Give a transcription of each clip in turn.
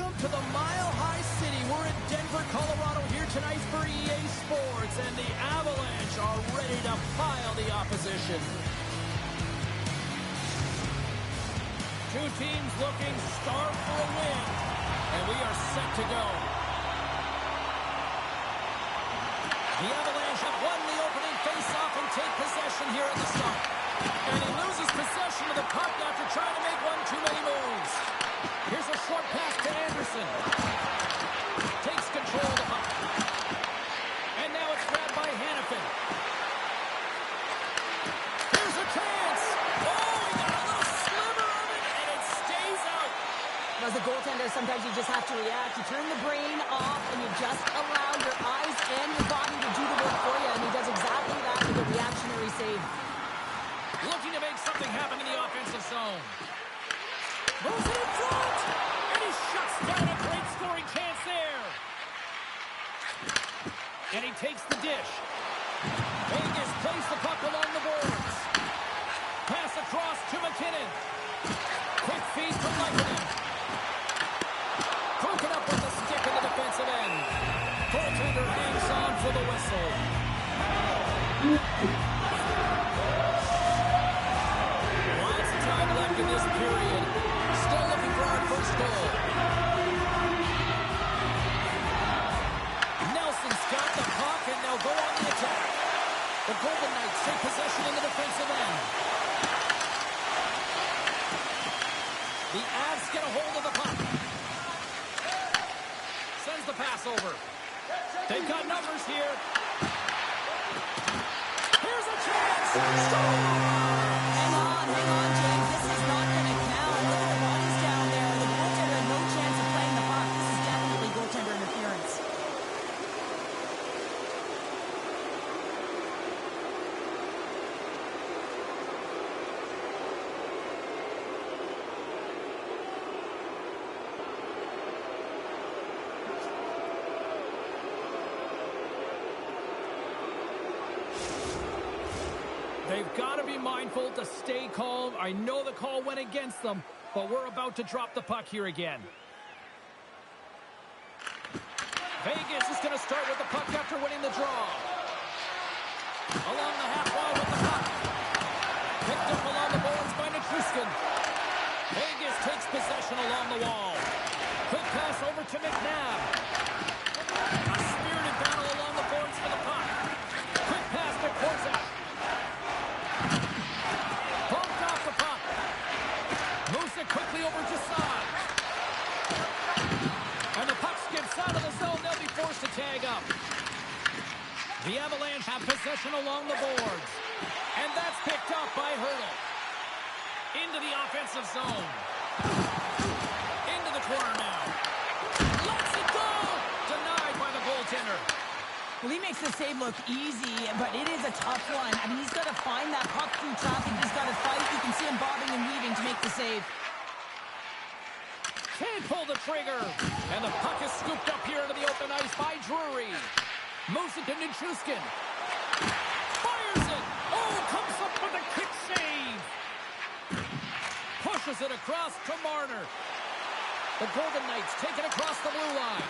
Welcome to the Mile High City. We're in Denver, Colorado here tonight for EA Sports, and the Avalanche are ready to pile the opposition. Two teams looking starved for a win, and we are set to go. The Avalanche have won the opening face-off and take possession here at the start. And he loses possession of the puck after trying to make one too many moves. Here's a short pass to Anderson. Takes control of the puck. And now it's grabbed by Hannafin. Here's a chance. Oh, he got a little sliver of it, and it stays out. As a goaltender, sometimes you just have to react. You turn the brain off, and you just allow your eyes and your body to do the work for you, and he does exactly that with a reactionary save. Looking to make something happen in the offensive zone. Moves it in front, and he shuts down a great scoring chance there. And he takes the dish. Vegas plays the puck along the boards. Pass across to McKinnon. Quick feed from Lehkonen. Broken up with the stick in the defensive end. Goaltender hangs on for the whistle. Lots of time left in this period. Still looking for our first goal. Nelson's got the puck, and they'll go on the attack. The Golden Knights take possession in the defensive end. The Avs get a hold of the puck. Sends the pass over. They've got numbers here. Here's a chance. Hang on, James. This is not going to count. Look at the bodies down there. The goaltender had no chance of playing the puck. This is definitely goaltender interference. They've got to be mindful to stay calm. I know the call went against them, but we're about to drop the puck here again. Vegas is going to start with the puck after winning the draw. Along the half wall with the puck. Picked up along the boards by Nichushkin. Vegas takes possession along the wall. Quick pass over to McNabb. A spirited battle along the boards for the puck. Quick pass to Korczak. Quickly over to Saad. And the puck skips out of the zone. They'll be forced to tag up. The Avalanche have possession along the boards. And that's picked up by Hurdle. Into the offensive zone. Into the corner now. Lets it go! Denied by the goaltender. Well, he makes the save look easy, but it is a tough one. I mean, he's got to find that puck through traffic. He's got to fight. You can see him bobbing and weaving to make the save. Can't pull the trigger. And the puck is scooped up here into the open ice by Drury. Moves it to Nichushkin. Fires it. Oh, comes up with a quick save. Pushes it across to Marner. The Golden Knights take it across the blue line.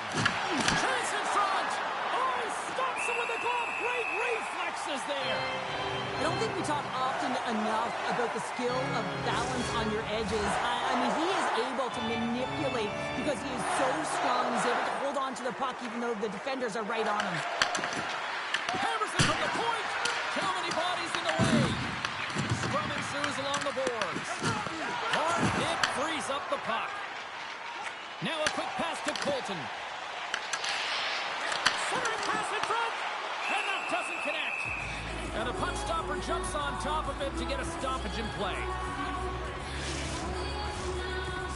Chance in front. Oh, he stops it with a glove. Great reflexes there. I don't think we talk often enough about the skill of balance on your edges. I mean, he is able to manipulate because he is so strong. He's able to hold on to the puck even though the defenders are right on him. Hammers it from the point. Too many bodies in the way. Scrum ensues along the boards. Hard hit frees up the puck. Now a quick pass to Colton. Centering pass in front. And that doesn't connect. And the puck stopper jumps on top of it to get a stoppage in play.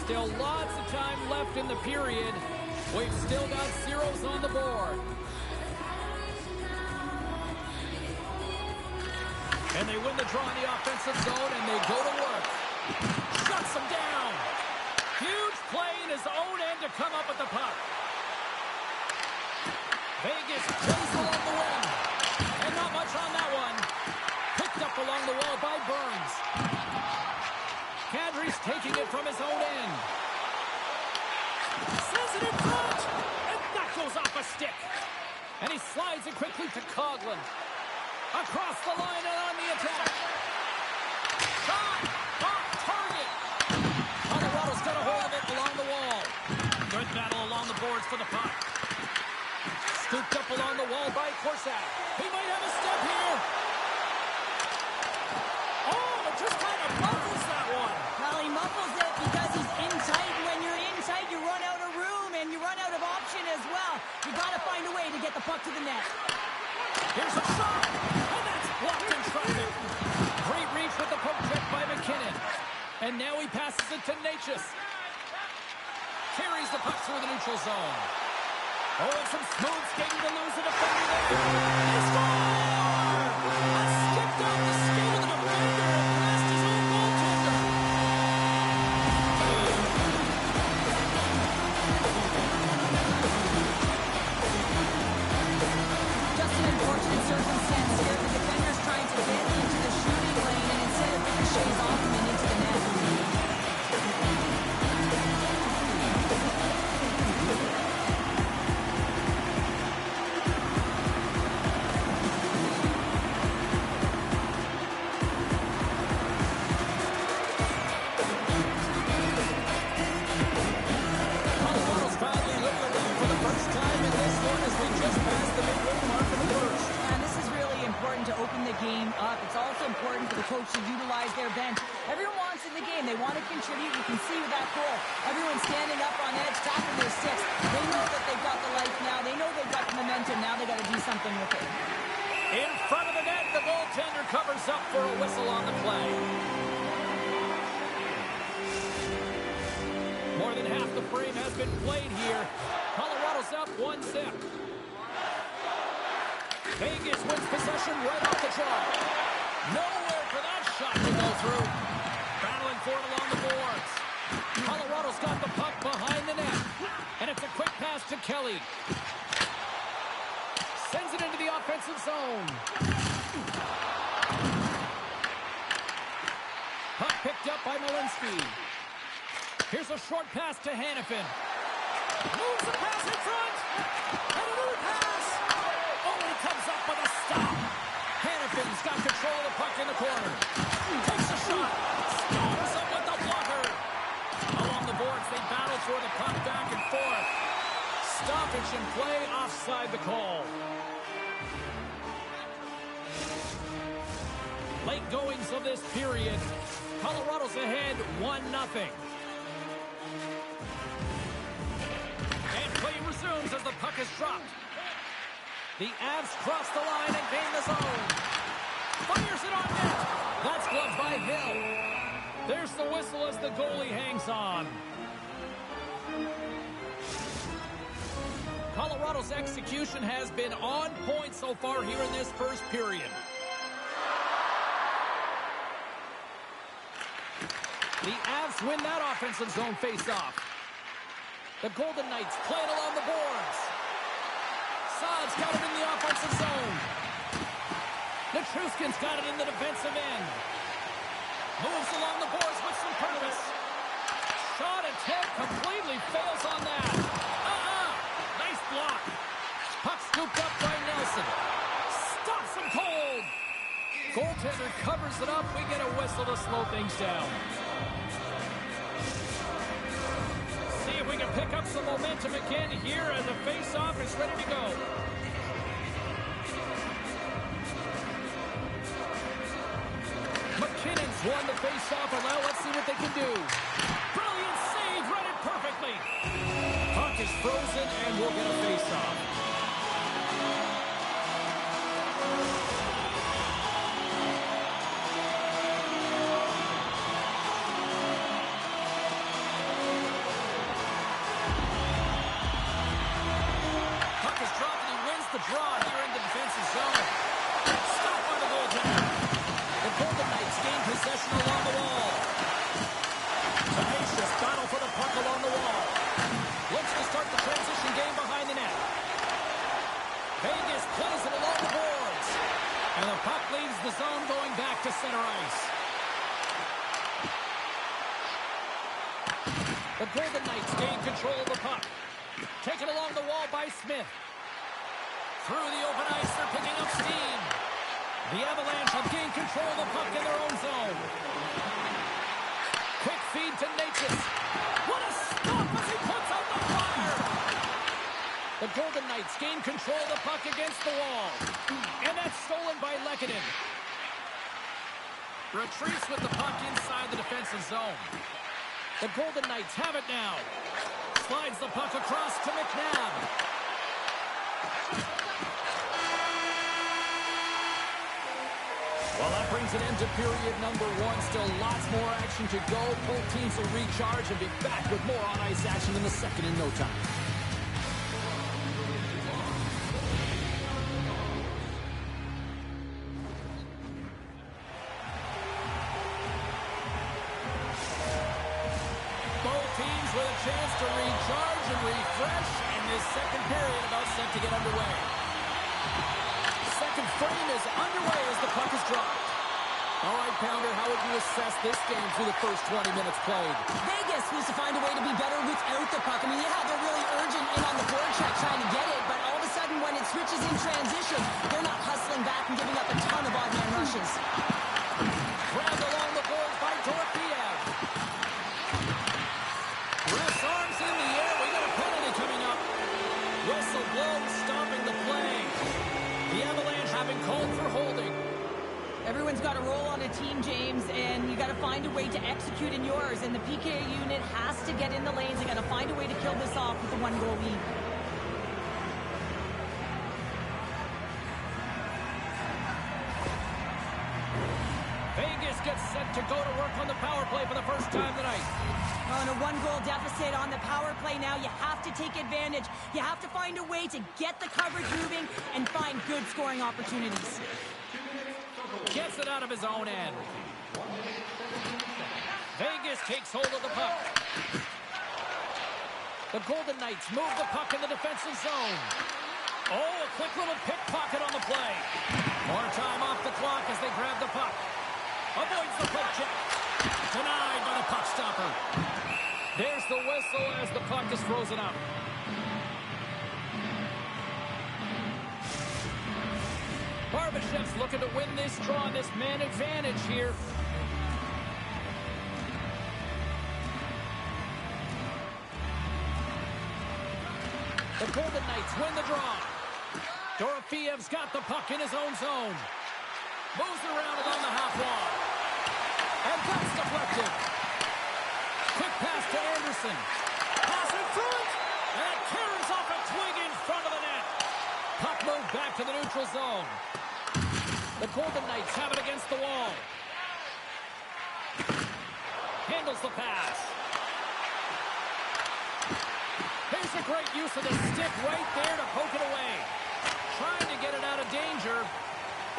Still lots of time left in the period. We've still got zeros on the board. And they win the draw in the offensive zone, and they go to work. Shuts them down. Huge play in his own end to come up with the puck. Vegas plays along the wing. And not much on that one. Picked up along the wall by Burns. Kadri's taking it from his own end. Says goes off a stick. And he slides it quickly to Coughlin. Across the line and on the attack. Shot! Off target! Colorado's got a hold of it along the wall. Good battle along the boards for the puck. Scooped up along the wall by Korsak. He might have a step here. Oh, it just kind of muffles that one. Well, he muffles it because he's in tight. When you're in tight, you run out of room and you run out of option as well. You got to find a way to get the puck to the net. Here's a shot, and that's blocked in traffic. Great reach with the poke check by McKinnon. And now he passes it to Natchez. Carries the puck through the neutral zone. Oh, and some smooth skating to lose a defender there. They score! A skip down the skate of the defender and past his own goaltender. Just an unfortunate circumstance here. The defender's trying to get into the shooting lane, and instead it ricochets off him and into the net. Colorado's finally looking around for the first time in this one as we just passed the midway mark of the first. And this is really important to open the game up. It's also important for the coach to utilize their bench. Everyone wants in the game. They want to contribute. You can see with that goal. Everyone's standing up on edge, tapping their sticks. They know that they've got the life now. They know they've got the momentum. Now they've got to do something with it. In front of the net, the goaltender covers up for a whistle on the play. More than half the frame has been played here. Colorado's up 1-0. Vegas wins possession right off the draw. Nowhere for that shot to go through. Battling for it along the boards. Colorado's got the puck behind the net. And it's a quick pass to Kelly. Sends it into the offensive zone. Puck picked up by Malinsky. Here's a short pass to Hanifin. Moves the pass in front. And another pass. Oh, he comes up with a stop. Hanifin's got control of the puck in the corner. Takes a shot. Stops him with the blocker. Along the boards, they battle for the puck back and forth. Stoppage in play, offside the call. Late goings of this period. Colorado's ahead 1-0. And play resumes as the puck is dropped. The Avs cross the line and gain the zone. Fires it on net. That's gloved by Hill. There's the whistle as the goalie hangs on. Colorado's execution has been on point so far here in this first period. The Avs win that offensive zone face-off. The Golden Knights play it along the boards. Saad's got it in the offensive zone. Nichushkin's got it in the defensive end. Moves along the boards with some purpose. Shot attempt completely fails on that. Nice block. Puck scooped up by Nelson. Stops him cold. Goaltender covers it up. We get a whistle to slow things down. See if we can pick up some momentum again here as the face-off is ready to go. McKinnon's won the face-off, and now let's see what they can do. Brilliant save, read it perfectly. Puck is frozen, and we'll get a face-off. Puck is dropped, and he wins the draw here in the defensive zone. Stop by the goaltender. The Golden Knights gain possession along the wall. Tenacious battle for the puck along the wall. Looks to start the transition game behind the net. Vegas plays it along the boards. And the puck leaves the zone going back to center ice. The Golden Knights gain control of the puck. Taken along the wall by Smith. Through the open ice, they're picking up steam. The Avalanche have gained control of the puck in their own zone. Quick feed to Natchez. What a stop as he puts out the fire! The Golden Knights gain control of the puck against the wall. And that's stolen by Lehkonen. Retreats with the puck inside the defensive zone. The Golden Knights have it now. Slides the puck across to McNabb. Well, that brings an end to period number one. Still lots more action to go. Both teams will recharge and be back with more on-ice action in the second in no time. Both teams with a chance to recharge and refresh, and this second period about set to get underway. Second frame is underway as the puck is dropped. All right, Pounder, how would you assess this game through the first 20 minutes played? Vegas needs to find a way to be better without the puck. I mean, yeah, they're really urgent in on the forecheck trying to get it, but all of a sudden when it switches in transition, they're not hustling back and giving up a ton of odd-man rushes. Grabbed along the boards by Dorofeev. Ref's arms in the air. We got a penalty coming up. Whistle blows, stopping the play. The Avalanche having called for holding. Everyone's got a role on a team, James, and you got to find a way to execute in yours. And the PK unit has to get in the lanes. They got to find a way to kill this off with a one-goal lead. Vegas gets set to go to work on the power play for the first time tonight. On a one-goal deficit on the power play now, you have to take advantage. You have to find a way to get the coverage moving and find good scoring opportunities. Gets it out of his own end. Vegas takes hold of the puck. The Golden Knights move the puck in the defensive zone. Oh, a quick little pickpocket on the play. More time off the clock as they grab the puck. Avoids the puck check. Denied by the puck stopper. There's the whistle as the puck is frozen up. Barbashev's looking to win this draw, this man advantage here. The Golden Knights win the draw. Dorofeev's got the puck in his own zone. Moves around along the half wall. And that's deflected. Quick pass to Anderson. Pass in front. And it carries off a twig in front of the net. Puck moved back to the neutral zone. The Golden Knights have it against the wall. Handles the pass. Here's a great use of the stick right there to poke it away. Trying to get it out of danger.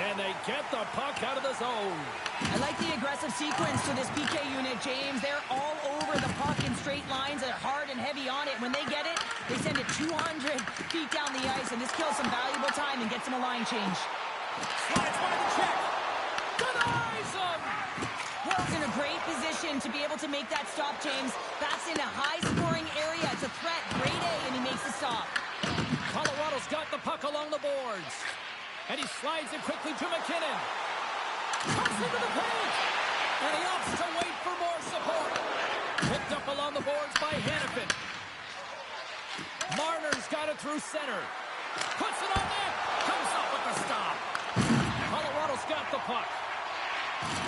And they get the puck out of the zone. I like the aggressive sequence to this PK unit, James. They're all over the puck in straight lines. They're hard and heavy on it. When they get it, they send it 200 feet down the ice, and this kills some valuable time and gets them a line change. Slides by the check. Denies him. Well's in a great position to be able to make that stop, James. That's in a high-scoring area. It's a threat. Grade A, and he makes the stop. Colorado's got the puck along the boards. And he slides it quickly to McKinnon. Comes into the paint. And he opts to wait for more support. Picked up along the boards by Hannafin. Marner's got it through center. Puts it on net. Comes up with the stop. Colorado's got the puck.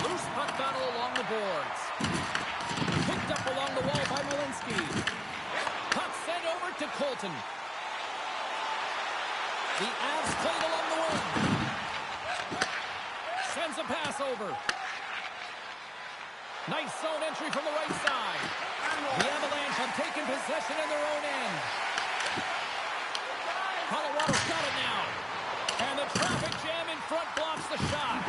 Loose puck battle along the boards. Picked up along the wall by Malinsky. Puck sent over to Colton. The Avs played along the wing. Sends a pass over. Nice zone entry from the right side. The Avalanche have taken possession in their own end. Colorado's got it now. And the traffic jam in front blocks the shot.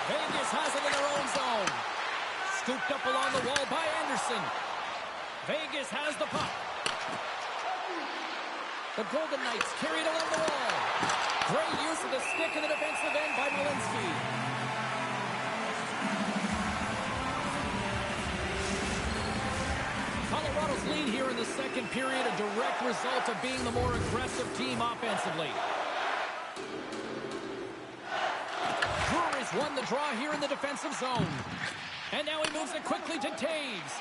Vegas has it in their own zone. Scooped up along the wall by Anderson. Vegas has the puck. The Golden Knights carried along the wall. Great use of the stick in the defensive end by Malinsky. Colorado's lead here in the second period, a direct result of being the more aggressive team offensively. Brewery's won the draw here in the defensive zone. And now he moves it quickly to Taves.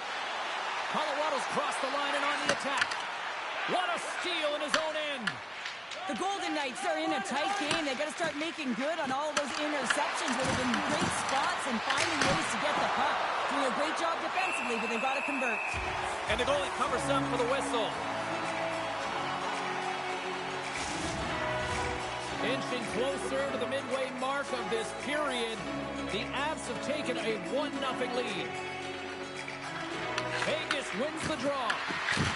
Colorado's crossed the line and on the attack. What a steal in his own end. The Golden Knights are in a tight game. They got to start making good on all of those interceptions where they've been great spots and finding ways to get the puck. Doing a great job defensively, but they've got to convert. And the goalie covers up for the whistle. Inching closer to the midway mark of this period, the Avs have taken a 1-0 lead. Vegas wins the draw.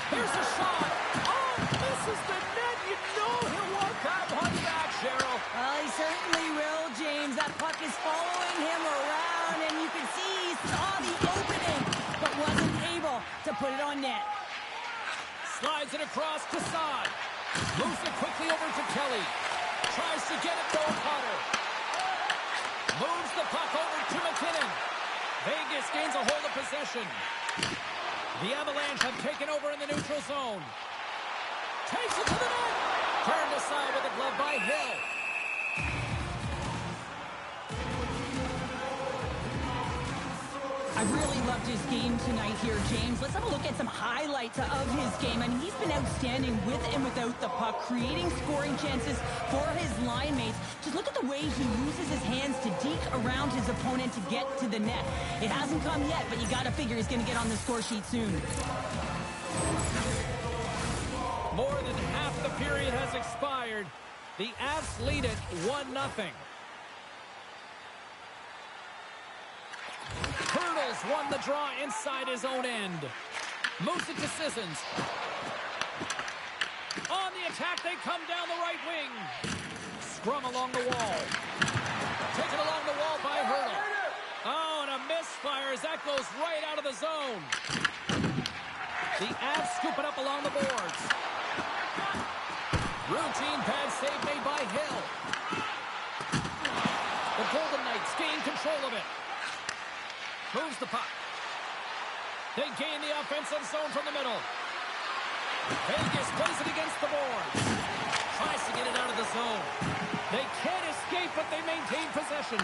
Here's a shot. Oh, misses the net. You know he'll want that one back, Cheryl. Well, he certainly will, James. That puck is following him around, and you can see he saw the opening, but wasn't able to put it on net. Slides it across to Saad. Moves it quickly over to Kelly. Tries to get it, no Potter. Moves the puck over to McKinnon. Vegas gains a hold of possession. The Avalanche have taken over in the neutral zone. Takes it to the net. Turned aside with a glove by Hill. I really loved his game tonight here, James. Let's have a look at some highlights of his game. I mean, he's been outstanding with and without the puck, creating scoring chances for his line mates. Just look at the way he uses his hands to deke around his opponent to get to the net. It hasn't come yet, but you got to figure he's going to get on the score sheet soon. More than half the period has expired. The Avs lead it 1-0. Hurdles won the draw inside his own end. Moves it to Sissons. On the attack, they come down the right wing. Scrum along the wall. Taken along the wall by Hurdle. Oh, and a misfire as that goes right out of the zone. The Avs scoop it up along the boards. Routine pad save made by Hill. The Golden Knights gain control of it. Moves the puck. They gain the offensive zone from the middle. Vegas plays it against the boards. Tries to get it out of the zone. They can't escape, but they maintain possession.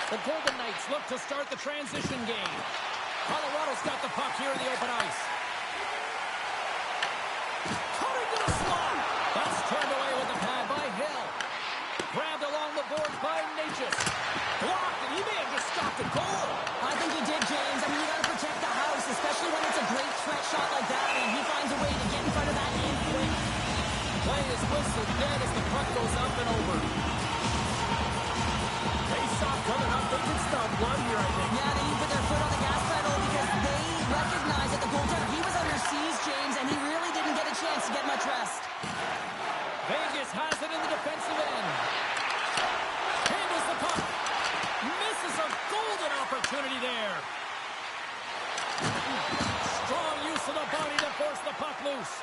The Golden Knights look to start the transition game. Colorado's got the puck here in the open ice. Coming to the slot. That's turned away with the pad by Hill. Grabbed along the boards by Natchez. Blocked, and he may have just stopped a goal. I think he did, James. I mean, you got to protect the house, especially when it's a great threat shot like that, and he finds a way to get in front of that and quick. Play is whistled dead as the puck goes up and over. Face-off coming up. They can smell blood here, I think. Yeah, they need to put their foot on the gas pedal because they recognize that the goaltender, he was under siege, James, and he really didn't get a chance to get much rest. Vegas has it in the defensive end. Handles the puck. Misses a golden opportunity there. Strong use of the body to force the puck loose.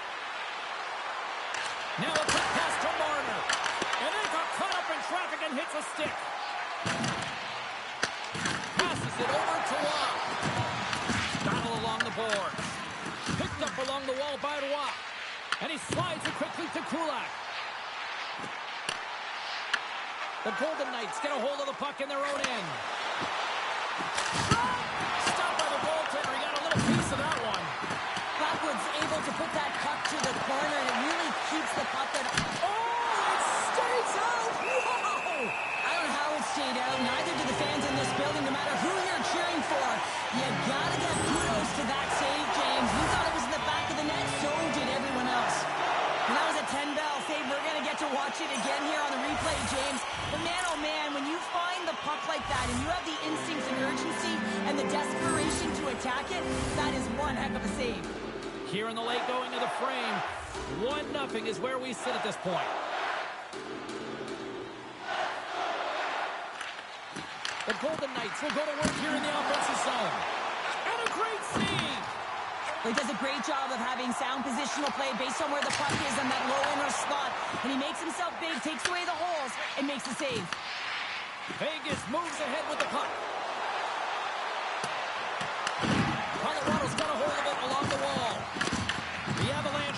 Now a quick pass to Marner. And then got caught up in traffic and hits a stick. Passes it over to Roy. Battle along the boards. Picked up along the wall by Roy. And he slides it quickly to Kulak. The Golden Knights get a hold of the puck in their own end. Stopped by the goaltender. He got a little piece of that one. Blackwood's able to put that puck to the corner, and it really keeps the puck at... Oh, it stays out! Wow! I don't know how it stayed out. Neither do the fans in this building, no matter who you're cheering for. You gotta give kudos to that save, James. We thought it was in the back of the net, so did everyone else. And that was a 10-bell save. We're going to get to watch it again here on the replay, James. But man, oh man, when you find the puck like that and you have the instinct and urgency and the desperation to attack it, that is one heck of a save. Here in the late going of the frame, 1-0 is where we sit at this point. The Golden Knights will go to work here in the offensive zone. And a great save! He does a great job of having sound positional play based on where the puck is on that low inner slot. And he makes himself big, takes away the holes, and makes the save. Vegas moves ahead with the puck.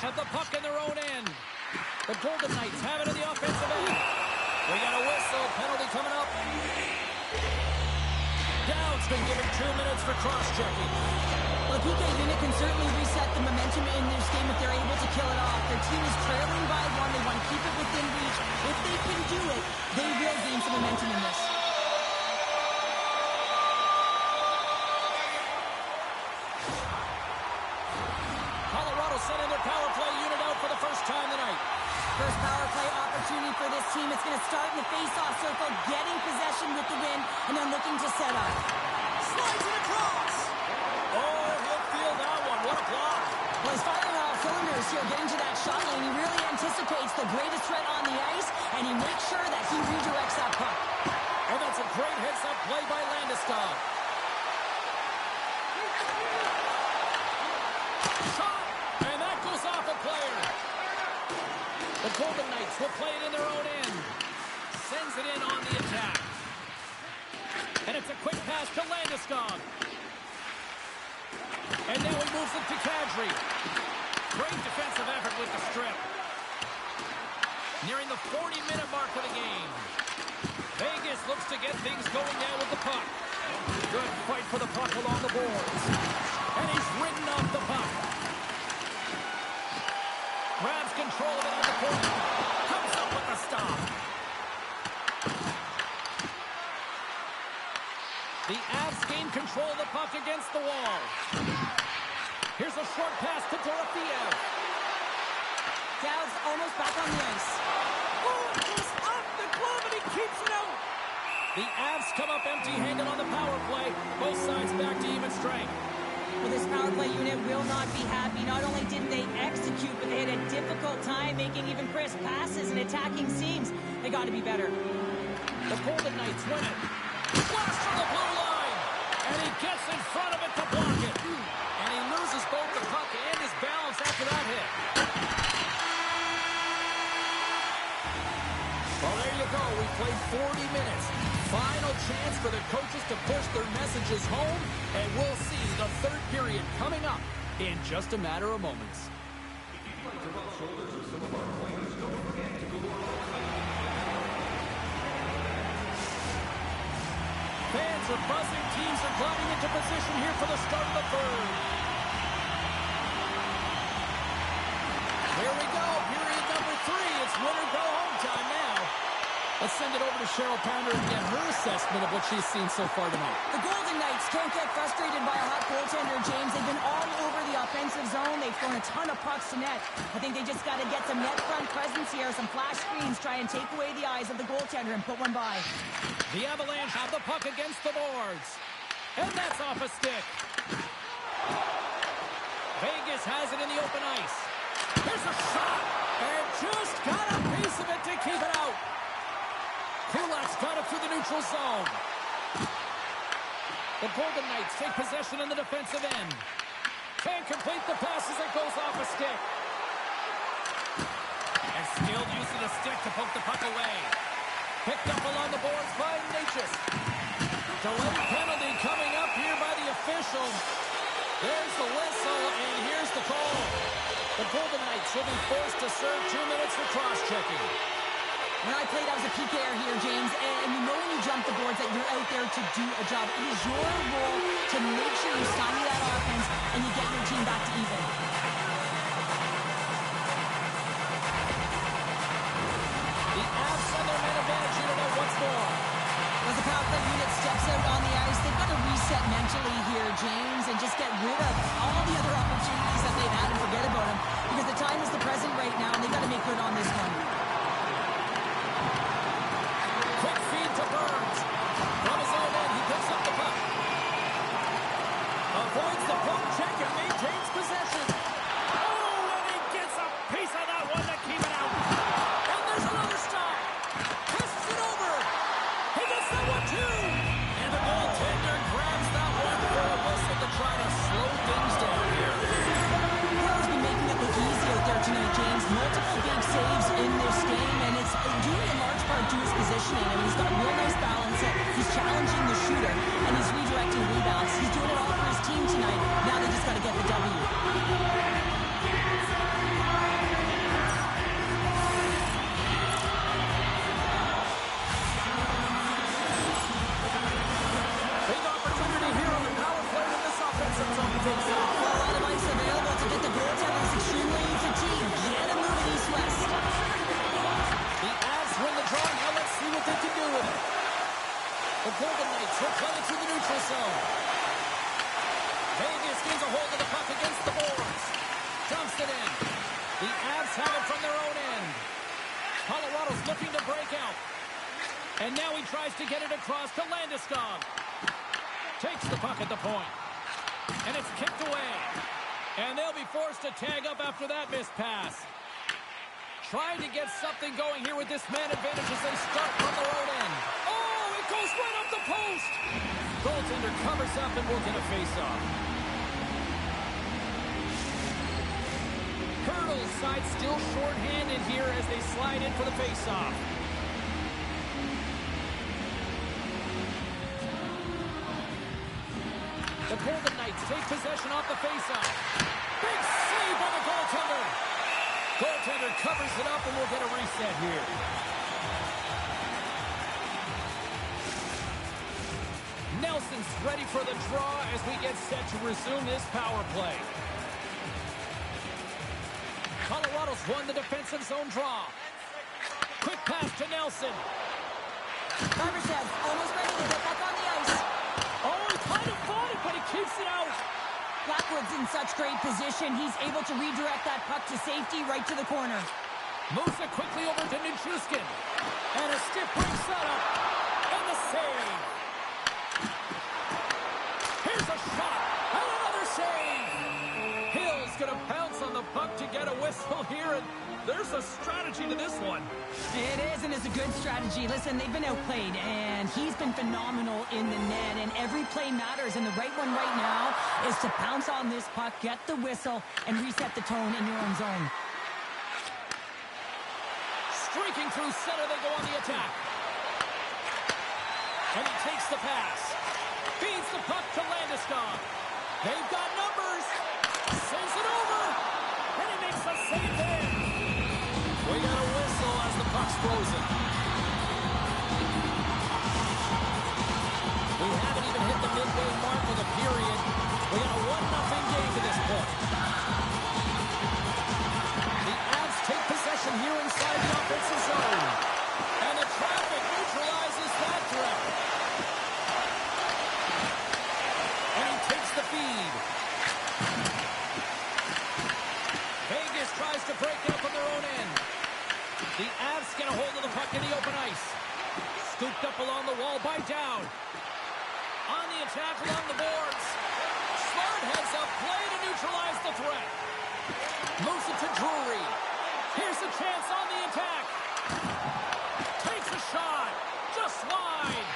Avalanche have the puck in their own end. The Golden Knights have it in the offensive end. We got a whistle. Penalty coming up. Dowd's been given 2 minutes for cross-checking. Well, the PK unit can certainly reset the momentum in this game if they're able to kill it off. Their team is trailing by 1. They want to keep it within reach. If they can do it, they will gain some momentum in this. Colorado sending their power play unit out for the first time tonight. First power play opportunity for this team. It's going to start in the face-off circle, getting possession with the win, and then looking to set up. Slides it across. Oh, he'll feel that one. What a block. Well, he's firing on all cylinders here, getting to that shot lane. He really anticipates the greatest threat on the ice, and he makes sure that he redirects that puck. And that's a great heads-up play by Landeskog. Shot! And that goes off a player. The Golden Knights will play it in their own end. Sends it in on the attack. And it's a quick pass to Landeskog. And now he moves it to Kadri. Great defensive effort with the strip. Nearing the 40-minute mark of the game. Vegas looks to get things going now with the puck. Good fight for the puck along the boards. And he's ridden off the puck. Grabs control of it at the point. Comes up with the stop. The Avs gain control of the puck against the wall. Here's a short pass to Dorofeev. Dowd's almost back on the ice. Oh, he's off the glove and he keeps it out. The Avs come up empty-handed on the power play. Both sides back to even strength. Well, this power play unit will not be happy. Not only didn't they execute, but they had a difficult time making even crisp passes and attacking seams. They got to be better. The Golden Knights win it. Blast from the blue line. And he gets in front of it to block it. And he loses both the puck and his balance after that hit. Well, there you go. We played 40 minutes. Final chance for the coaches to push their messages home, and we'll see the third period coming up in just a matter of moments. Fans are buzzing. Teams are gliding into position here for the start of the third. Here we go. Period number 3. It's win or go home time now. Let's send it over to Cheryl Pounder and get her assessment of what she's seen so far tonight. The Golden Knights can't get frustrated by a hot goaltender, James. They've been all over the offensive zone. They've thrown a ton of pucks to net. I think they just got to get some net front presence here, some flash screens, try and take away the eyes of the goaltender and put one by. The Avalanche have the puck against the boards. And that's off a stick. Vegas has it in the open ice. Here's a shot. And just got a piece of it to keep it out. Kulak's got it through the neutral zone. The Golden Knights take possession in the defensive end. Can't complete the pass as it goes off a stick. And skilled use of the stick to poke the puck away. Picked up along the boards by Natchez. Delayed penalty coming up here by the official. There's the whistle, and here's the call. The Golden Knights will be forced to serve 2 minutes for cross-checking. When I played, I was a PKer here, James, and you know when you jump the boards that you're out there to do a job. It is your role to make sure you stymie that offense and you get your team back to even. The Avs send their man advantage unit out once more. As the power play unit steps out on the ice, they've got to reset mentally here, James, and just get rid of all the other opportunities that they've had and forget about them, because the time is the present right now, and they've got to make good on this one. Avoids the poke check and maintains possession. Oh, and he gets a piece of that one to keep it out. And there's another stop. Twists it over. He gets that one too. And the goaltender grabs that one for a whistle to try to slow things down here. Carroll's been making it look easy out there tonight, James. Multiple big saves in this game, and it's due in large part to his positioning. I mean, he's got real nice balance. He's challenging the shooter, and he's redirecting rebounds. He's doing it all for his team tonight. Now they just got to get the W. The Golden Knights will play it through the neutral zone. Vegas gains a hold of the puck against the boards. Dumps it in. The Avs have it from their own end. Colorado's looking to break out. And now he tries to get it across to Landeskog. Takes the puck at the point. And it's kicked away. And they'll be forced to tag up after that missed pass. Trying to get something going here with this man advantage as they start from their own end. Oh, it goes right up the post. Goaltender covers up and will get a face-off. Hurdle's side still short-handed here as they slide in for the face-off. The Golden Knights take possession off the faceoff. Big save by the goaltender. Goaltender covers it up and we'll get a reset here. Nelson's ready for the draw as we get set to resume this power play. Colorado's won the defensive zone draw. Quick pass to Nelson. Barbashev almost ready to get back on the ice. Oh, he kind of fought it, but he keeps it out. Blackwood's in such great position. He's able to redirect that puck to safety right to the corner. Moves it quickly over to Nichushkin. And a stiff break setup. And the save. Here's a shot. And another save. Hill's going to pounce on the puck to get a whistle here. And there's a strategy to this one. It is, and it's a good strategy. Listen, they've been outplayed, and he's been phenomenal in the net, and every play matters, and the right one right now is to pounce on this puck, get the whistle, and reset the tone in your own zone. Streaking through center, they go on the attack. And he takes the pass. Feeds the puck to Landeskog. They've got numbers. Sends it over. And he makes a save there. We got a whistle as the puck's frozen. We haven't even hit the midway mark of the period. We got a 1-0 game to this point. The Avs take possession here inside the offensive zone. And the traffic neutralizes that threat. And he takes the feed. Vegas tries to break out from their own end. The Avs get a hold of the puck in the open ice. Scooped up along the wall by Dowd. On the attack along the boards. Smart heads up play to neutralize the threat. Moves it to Drury. Here's a chance on the attack. Takes a shot. Just wide.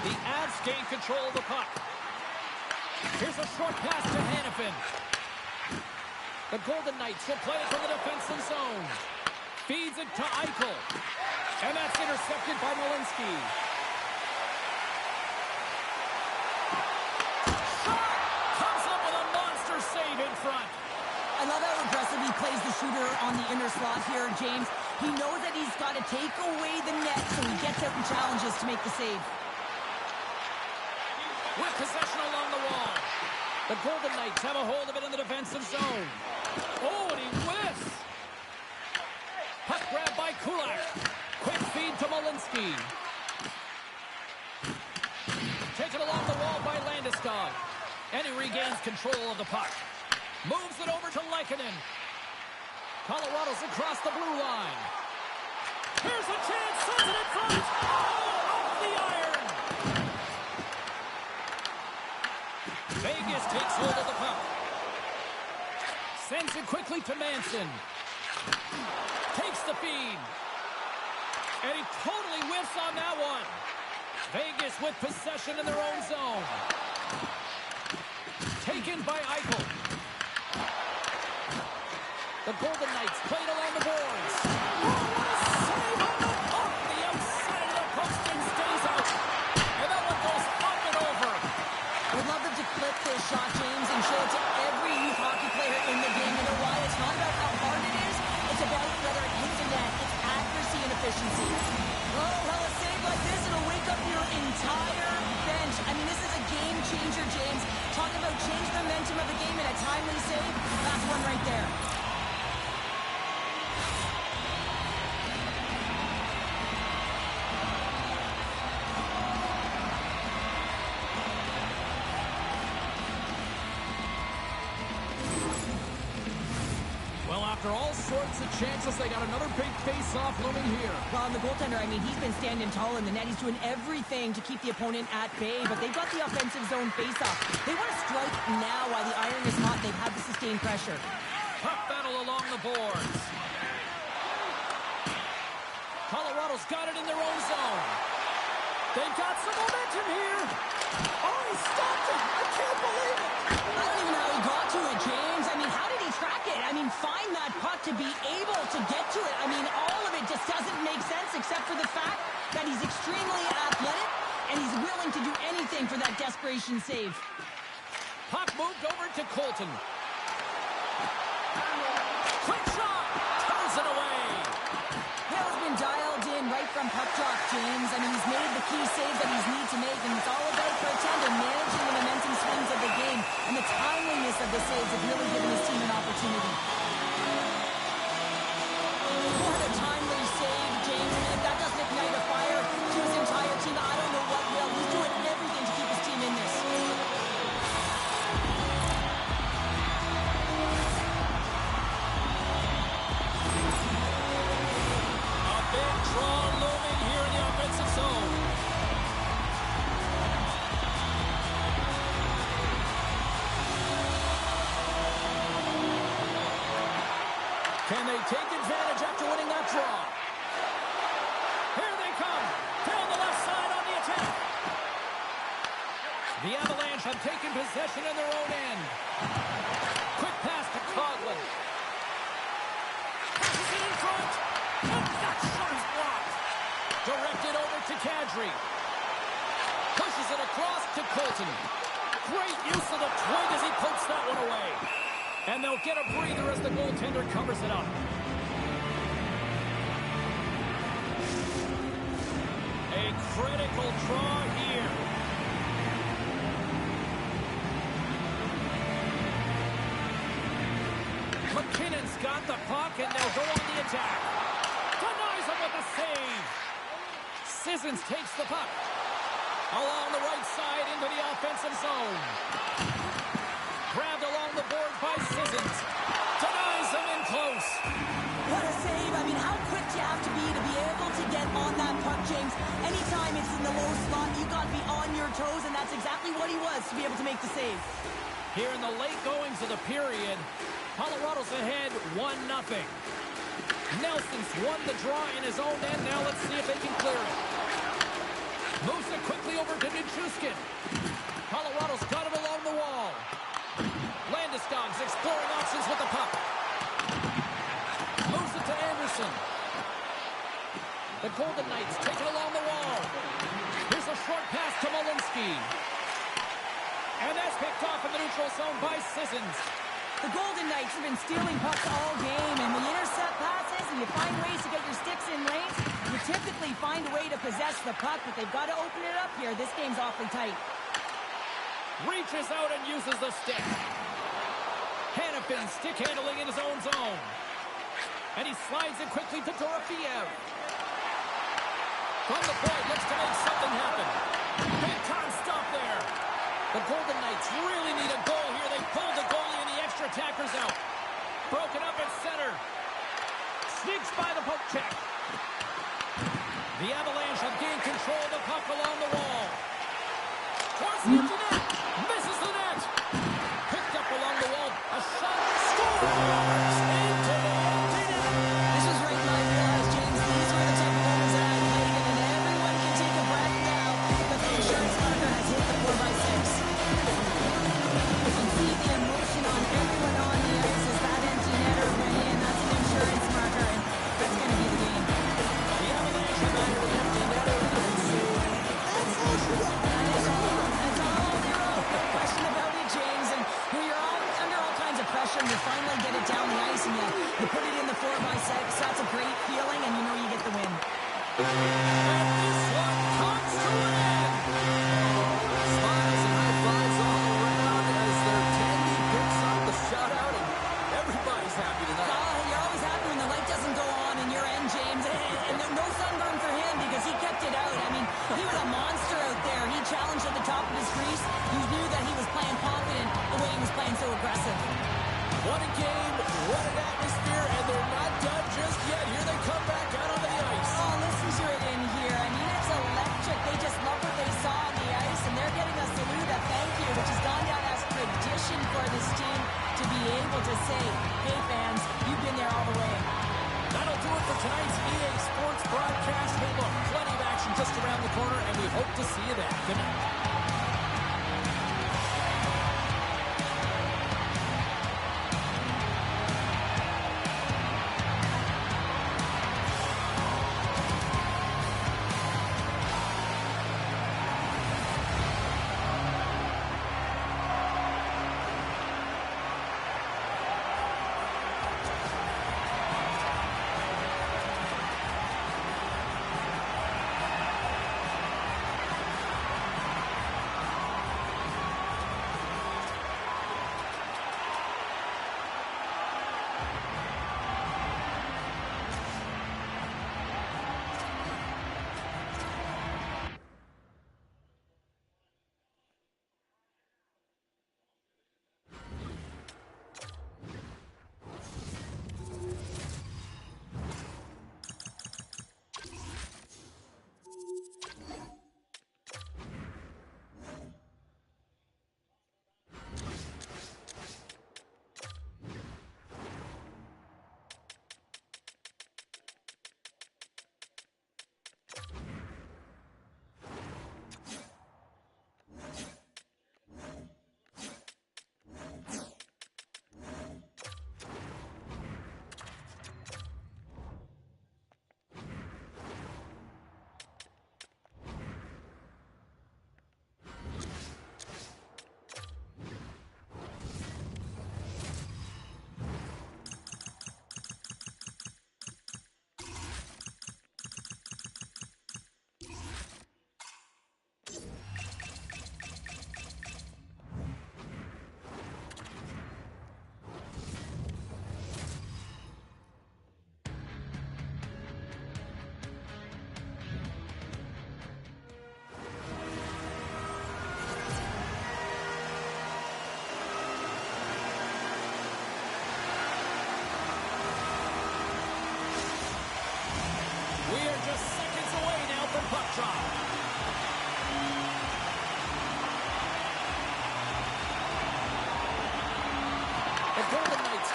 The Avs gain control of the puck. Here's a short pass to Hanifin. The Golden Knights will play it from the defensive zone. Feeds it to Eichel. And that's intercepted by Malinsky. Shot! Comes up with a monster save in front. I love how aggressive he plays the shooter on the inner slot here, James. He knows that he's got to take away the net, so he gets out and challenges to make the save. With possession along the wall. The Golden Knights have a hold of it in the defensive zone. Oh, and he whiffs. Puck grab by Kulak. Quick feed to Malinsky. Taken along the wall by Landeskog. And he regains control of the puck. Moves it over to Lehkonen. Colorado's across the blue line. Here's a chance. Sends it in front. Oh, off the iron. Vegas takes hold of the puck. Sends it quickly to Manson. Takes the feed. And he totally whiffs on that one. Vegas with possession in their own zone. Taken by Eichel. The Golden Knights played along the boards. Oh, what a save off the outside of the post and stays out. And that one goes up and over. I would love them to clip this shot, James, and show it to every youth hockey player in the game. You know why? It's not about how hard it is. It's about whether it hits the net. It's accuracy and efficiency. Oh, well, a save like this, it'll wake up your entire bench. I mean, this is a game changer, James. Talk about change the momentum of the game in a timely save. That's one right there. after all sorts of chances, they got another big face-off looming here. Well, the goaltender, I mean, he's been standing tall in the net. He's doing everything to keep the opponent at bay, but they've got the offensive zone face-off. They want to strike now while the iron is hot. They've had the sustained pressure. Puck battle along the boards. Colorado's got it in their own zone. They've got some momentum here. Oh, he stopped it. I can't believe it. I don't even know how he got to it, James. I mean, how did he track it? I mean, find that puck to be able to get to it. I mean, all of it just doesn't make sense except for the fact that he's extremely athletic and he's willing to do anything for that desperation save. Puck moved over to Colton. Quick shot. Turns it away. Hill's been dialed in right from puck drop, James. I mean, he's made the key save that he's need to make, and it's all about Pretender managing the momentum swings of the game, and the timeliness of the saves have really given his team an opportunity. What a timely save, James. And if that doesn't ignite a fire to his entire team, I don't know what will. He's doing everything to keep his team in this. Looming here in the offensive zone. Can they take advantage after winning that draw? Here they come. Down the left side on the attack. The Avalanche have taken possession in their own end. Quick pass to Coughlin. Passes it in front. And that shot is blocked. Directed over to Kadri. Pushes it across to Colton. Great use of the twig as he pokes that one away. And they'll get a breather as the goaltender covers it up. A critical draw here. McKinnon's got the puck and they'll go on the attack. Denies him with the save. Sissons takes the puck. Along the right side into the offensive zone. Grabbed along the board by Sissons. Denies him in close. What a save. I mean, how quick do you have to be able to get on that puck, James? Anytime it's in the low slot, you got to be on your toes, and that's exactly what he was to be able to make the save. Here in the late goings of the period, Colorado's ahead 1-0. Nelson's won the draw in his own end. Now let's see if they can clear it. Moves it quickly over to Nichushkin. Colorado's got it along the wall. Landeskog's exploring options with the puck. Moves it to Anderson. The Golden Knights take it along the wall. Here's a short pass to Malinsky. And that's picked off in the neutral zone by Sissons. The Golden Knights have been stealing pucks all game, and when you intercept passes and you find ways to get your sticks in lanes, you typically find a way to possess the puck, but they've got to open it up here. This game's awfully tight. Reaches out and uses the stick. Hanifin stick handling in his own zone. And he slides it quickly to Dorofeev. From the point, looks to make something happen. Big time stop there. The Golden Knights really need a goal here. They pulled the goalie and the extra attackers out. Broken up at center. Sneaks by the poke check. The Avalanche have gained control of the puck along the wall. Towards the empty net. Misses the net. Picked up along the wall. A shot. Scores! Into the empty net. This was right in my wheelhouse, James. These were the type of moments that I played in, and everyone can take a breath now that the insurance marker has hit the 4x6. You can see the emotion on everyone on the ice as that empty netter went in. That's an insurance marker, and that's going to be the game. The Avalanche have added an empty netter. That's all zero. No question about it, James. And when you're all under all kinds of pressure and you finally get it down the ice and you put it in the 4x6, that's a great feeling, and you know you get the win. And this one comes to an end. Smiles and high fives all around as their candy picks up the shutout, and everybody's happy tonight. Oh, you're always happy when the light doesn't go on in your end, James. And no sunburn for him because he kept it out. I mean, he was a monster out there. He challenged at the top of his crease. You knew that he was playing confident the way he was playing so aggressive. What a game, what an atmosphere, and they're not done just yet. Here they come back out onto the ice. Oh, listen to it in here. I mean, it's electric. They just love what they saw on the ice, and they're getting a salute, a thank you, which has gone down as tradition for this team to be able to say, hey, fans, you've been there all the way. That'll do it for tonight's EA Sports broadcast. Hey, look, plenty of action just around the corner, and we hope to see you there. Good night.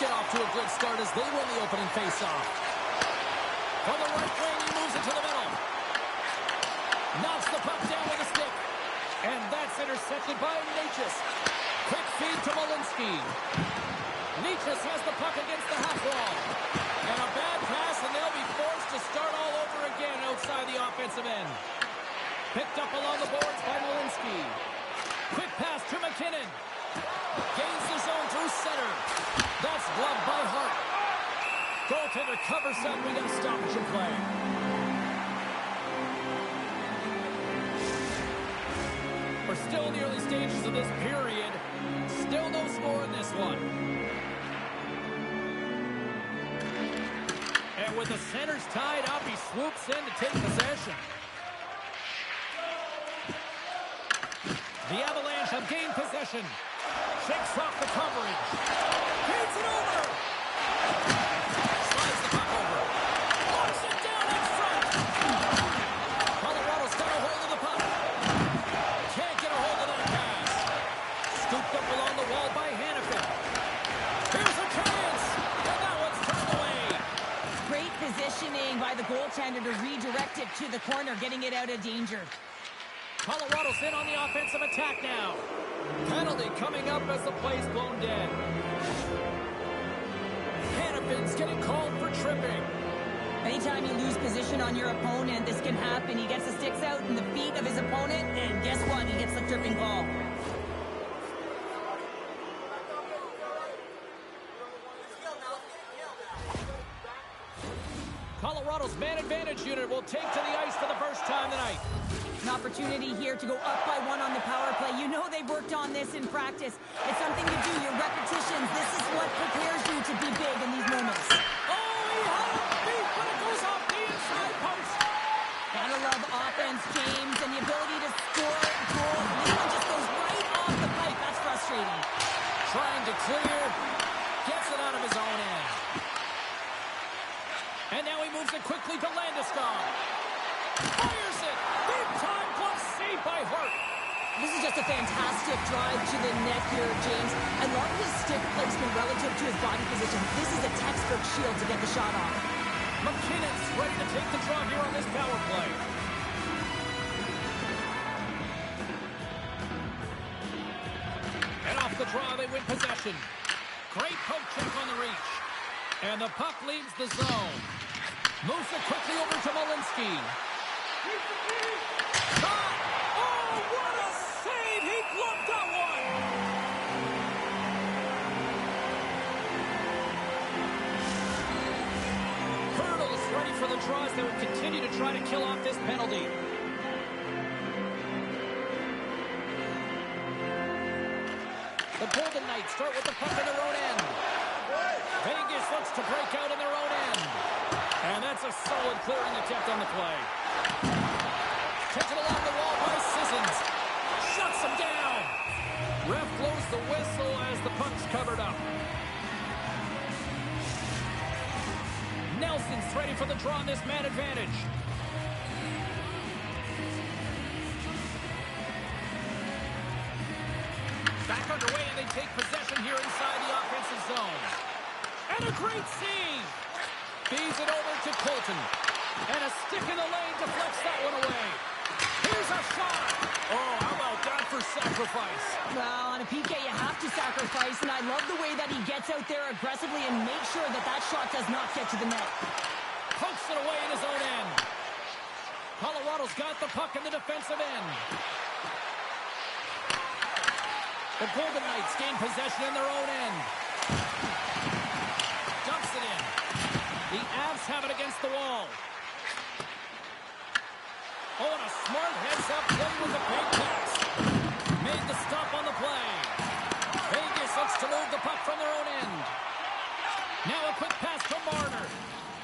Get off to a good start as they win the opening faceoff. From the right wing, he moves it to the middle. Knocks the puck down with a stick. And that's intercepted by Natchez. Quick feed to Malinsky. Natchez has the puck against the half wall. And a bad pass, and they'll be forced to start all over again outside the offensive end. Picked up along the boards by Malinsky. Quick pass to McKinnon. Gains the zone through center. That's gloved by Hart. Goaltender covers up. We got a stoppage in play. We're still in the early stages of this period. Still no score in this one. And with the centers tied up, he swoops in to take possession. The Avalanche have gained possession. Shakes off the coverage. Feeds it over. Slides the puck over. Locks it down in front. Colorado's got a hold of the puck. Can't get a hold of that pass. Scooped up along the wall by Hannafin. Here's a chance. And that one's turned away. Great positioning by the goaltender to redirect it to the corner, getting it out of danger. Colorado's in on the offensive attack now. Penalty coming up as the play's blown dead. Hannafin's getting called for tripping. Anytime you lose position on your opponent, this can happen. He gets the sticks out in the feet of his opponent, and guess what? He gets the tripping call. Colorado's man advantage unit will take to the ice for the first time tonight. An opportunity here to go up by one on the power play. You know they've worked on this in practice. It's something to do, your repetitions. This is what prepares you to be big in these moments. Oh, he had it beat, but it goes off the inside post. Gotta love offense, James, and the ability to score goals. This one just goes right off the pipe. That's frustrating. Trying to clear. Gets Gets it out of his own end. And now he moves it quickly to Landeskog. Fires it. Big time glove save by Hart. This is just a fantastic drive to the net here, James. I love his stick placement relative to his body position. This is a textbook shield to get the shot off. McKinnon's ready to take the draw here on this power play. And off the draw, they win possession. Great poke check on the reach. And the puck leaves the zone. Moves it quickly over to Malinsky. Shot! Oh, what a save! He gloved that one! Hurdle's ready for the draws. They would continue to try to kill off this penalty. The Golden Knights start with the puck in their own end. Vegas looks to break out in their own end. And that's a solid clearing attempt on the play. Taken along the wall by Sissons. Shuts him down. Ref blows the whistle as the puck's covered up. Nelson's ready for the draw on this man advantage. Back underway, and they take possession here inside the offensive zone. And a great save. Feeds it over to Colton. And a stick in the lane deflects that one away. Here's a shot. Oh, how about that for sacrifice? Well, on a PK, you have to sacrifice, and I love the way that he gets out there aggressively and makes sure that that shot does not get to the net. Pokes it away in his own end. Colorado's got the puck in the defensive end. The Golden Knights gain possession in their own end. Dumps it in. The Avs have it against the wall. Oh, and a smart heads-up play with the big pass. Made the stop on the play. Vegas looks to move the puck from their own end. Now a quick pass to Marner.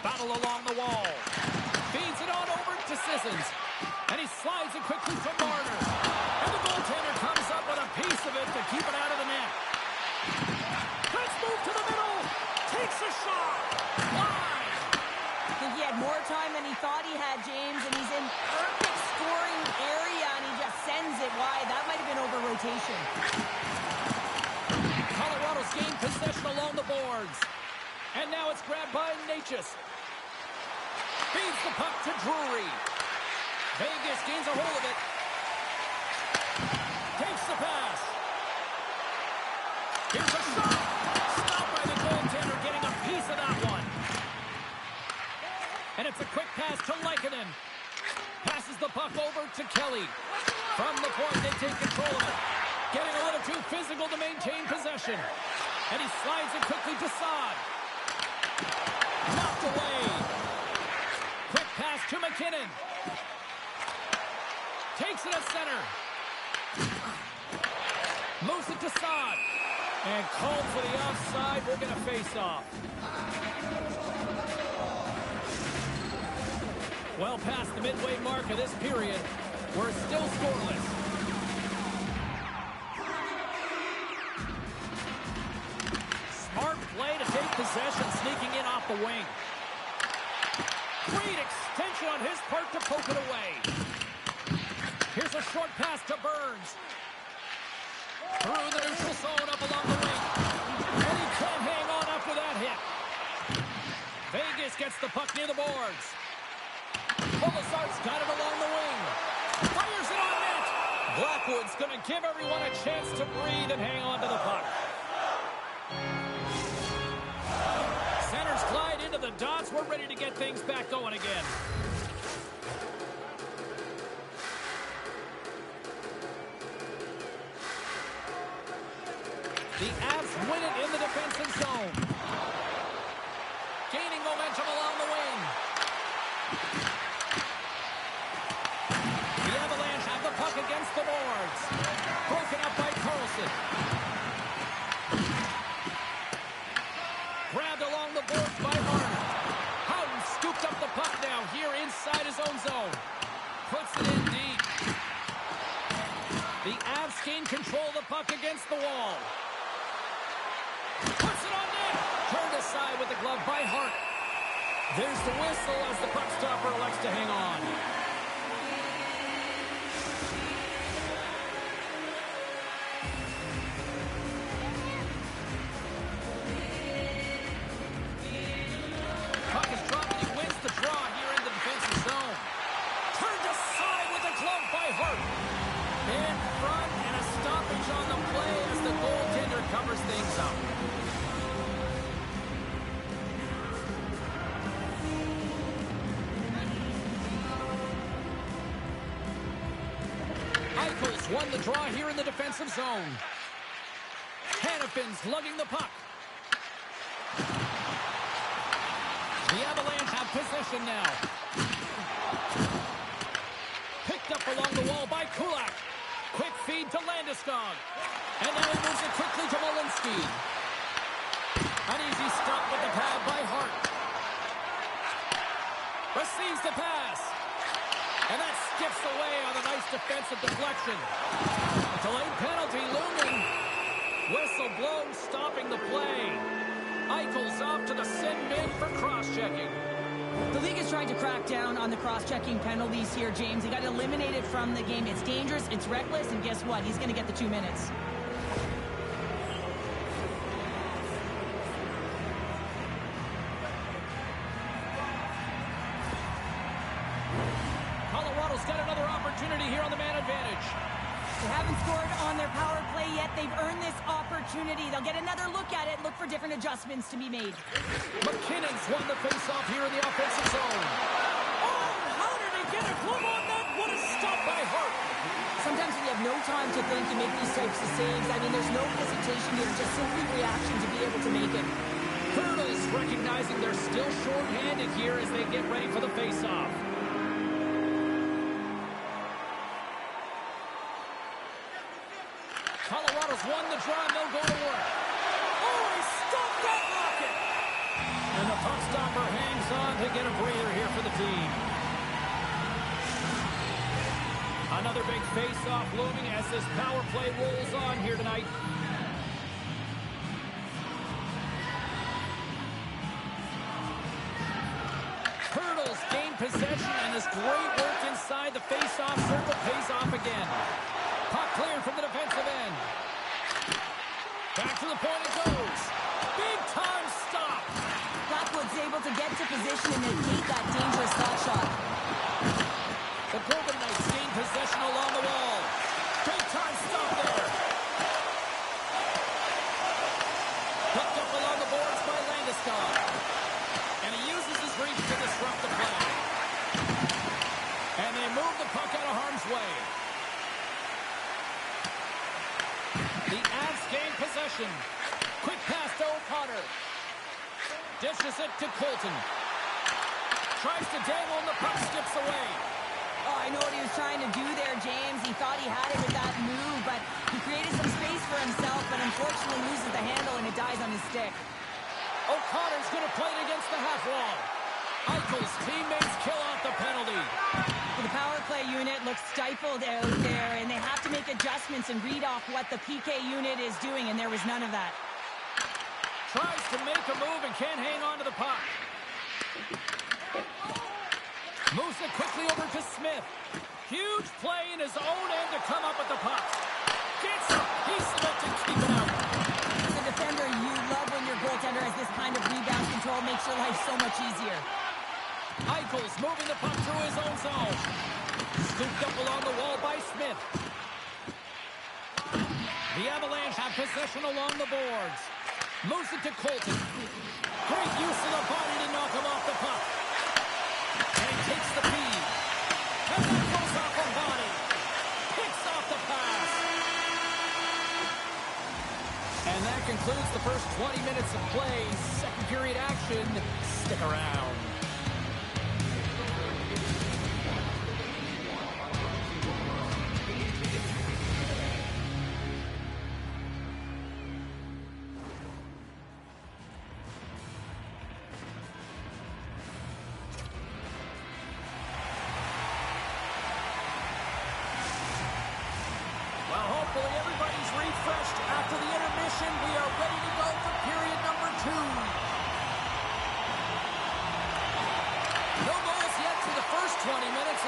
Battle along the wall. Feeds it on over to Sissons. And he slides it quickly to Marner. And the goaltender comes up with a piece of it to keep it out of the net. Let's move to the middle. Takes a shot. Wide. I think he had more time than he thought he had, James, and he's in perfect scoring area, and he just sends it wide. That might have been over rotation. Colorado's gained possession along the boards. And now it's grabbed by Natchez. Feeds the puck to Drury. Vegas gains a hold of it. Takes the pass. Here's a shot. Stopped by the goaltender, getting a piece of that one. And it's a quick pass to Lehkonen. Passes the puck over to Kelly. From the point, they take control of it. Getting a little too physical to maintain possession. And he slides it quickly to Saad. Knocked away. Quick pass to McKinnon. Takes it at center. Moves it to Saad. And called for the offside. We're going to face off. Well past the midway mark of this period, we're still scoreless. Smart play to take possession, sneaking in off the wing. Great extension on his part to poke it away. Here's a short pass to Burns. Through the neutral zone, up along the wing. And he can't hang on after that hit. Vegas gets the puck near the boards. Bolasar's got it along the wing. Fires it on net. Blackwood's going to give everyone a chance to breathe and hang on to the puck. Centers glide into the dots. We're ready to get things back going again. The Avs win it in the defensive zone. Gaining momentum along the wing. The Avalanche have the puck against the boards. Broken up by Carlson. Grabbed along the boards by Marner. Houghton scooped up the puck now here inside his own zone. Puts it in deep. The Avs gain control of the puck against the wall. Puts it on net. glove by Hart. There's the whistle as the puck stopper elects to hang on. Puck is dropped and he wins the draw here in the defensive zone. Turned aside with a glove by Hart. In front and a stoppage on the play as the goaltender covers things up. Eichels won the draw here in the defensive zone. Hannafin's lugging the puck. The Avalanche have possession now. Picked up along the wall by Kulak. Quick feed to Landeskog. And now he moves it quickly to Malinsky. An easy stop with the pad by Hart. Receives the pass. And that skips away on a nice defensive deflection. A delayed penalty looming. Whistle blown, stopping the play. Eichels off to the sin bin for cross-checking. The league is trying to crack down on the cross-checking penalties here, James. He got eliminated from the game. It's dangerous, it's reckless, and guess what? He's going to get the 2 minutes. Colorado's got another opportunity here on the man advantage. They haven't scored on their power play yet. They've earned this opportunity. They'll get another look at it, look for different adjustments to be made. McKinnon's won the faceoff here in the offensive zone. Oh, how did he get a glove on that? What a stop by Hart. Sometimes when you have no time to think, you make these types of saves. I mean, there's no hesitation here, just simply reaction to be able to make it. Hurdles recognizing they're still short-handed here as they get ready for the faceoff. Colorado's won the draw and they'll go to work. Oh, he stopped that rocket! And the puck stopper hangs on to get a breather here for the team. Another big face-off looming as this power play rolls on here tonight. Hurdles gain possession and this great work inside the face-off circle pays off again. Puck cleared from the defensive end. Back to the point it goes. Big time stop. Blackwood's able to get to position and negate that dangerous slot shot. The Golden Knights gain possession along the wall. Big time stop there. Picked up along the boards by Landeskog. And he uses his reach to disrupt the play. And they move the puck out of harm's way. The Avs gain possession. Quick pass to O'Connor. Dishes it to Colton. Tries to dangle and the puck skips away. Oh, I know what he was trying to do there, James. He thought he had it with that move, but he created some space for himself, but unfortunately loses the handle and it dies on his stick. O'Connor's going to play it against the half wall. Eichel's teammates kill off the penalty. The power play unit looks stifled out there, and they have to make adjustments and read off what the PK unit is doing, and there was none of that. Tries to make a move and can't hang on to the puck. Moves it quickly over to Smith. Huge play in his own end to come up with the puck. Gets a piece of it to keep it out. As a defender, you love when your goaltender has this kind of rebound control. Makes your life so much easier. Eichel's moving the puck through his own zone. Scooped up along the wall by Smith. The Avalanche have possession along the boards. Moves it to Colton. Great use of the body to knock him off the puck. And he takes the feed. And that goes off the body. Picks off the pass. And that concludes the first 20 minutes of play. Second period action. Stick around. Hopefully everybody's refreshed after the intermission. We are ready to go for period number 2.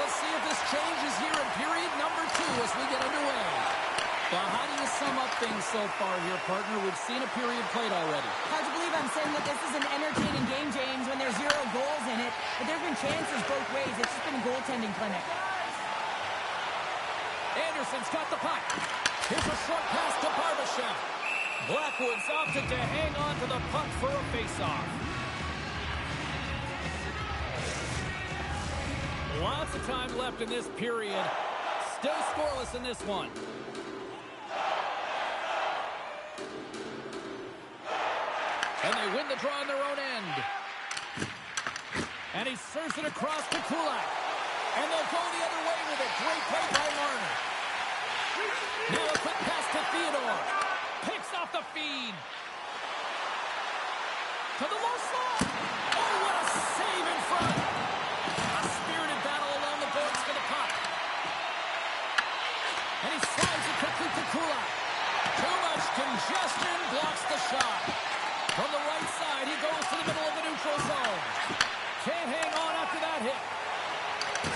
let's see if this changes here in period number 2 as we get underway. Well, how do you sum up things so far here, partner? We've seen a period played already. Hard to believe I'm saying that this is an entertaining game, James, when there's 0 goals in it. But there have been chances both ways. It's just been a goaltending clinic. Anderson's got the puck. Here's a short pass to Barbashev. Blackwood's opted to hang on to the puck for a faceoff. Lots of time left in this period. Still scoreless in this one. And they win the draw on their own end. And he serves it across to Kulak. And they'll go the other way with it. Great play by Marner. Now a quick pass to Theodore. Picks off the feed. To the low slot. Oh, what a save in front. A spirited battle along the boards for the puck. And he slides it quickly to Kulak. Too much congestion blocks the shot. From the right side, he goes to the middle of the neutral zone. Can't hang on after that hit.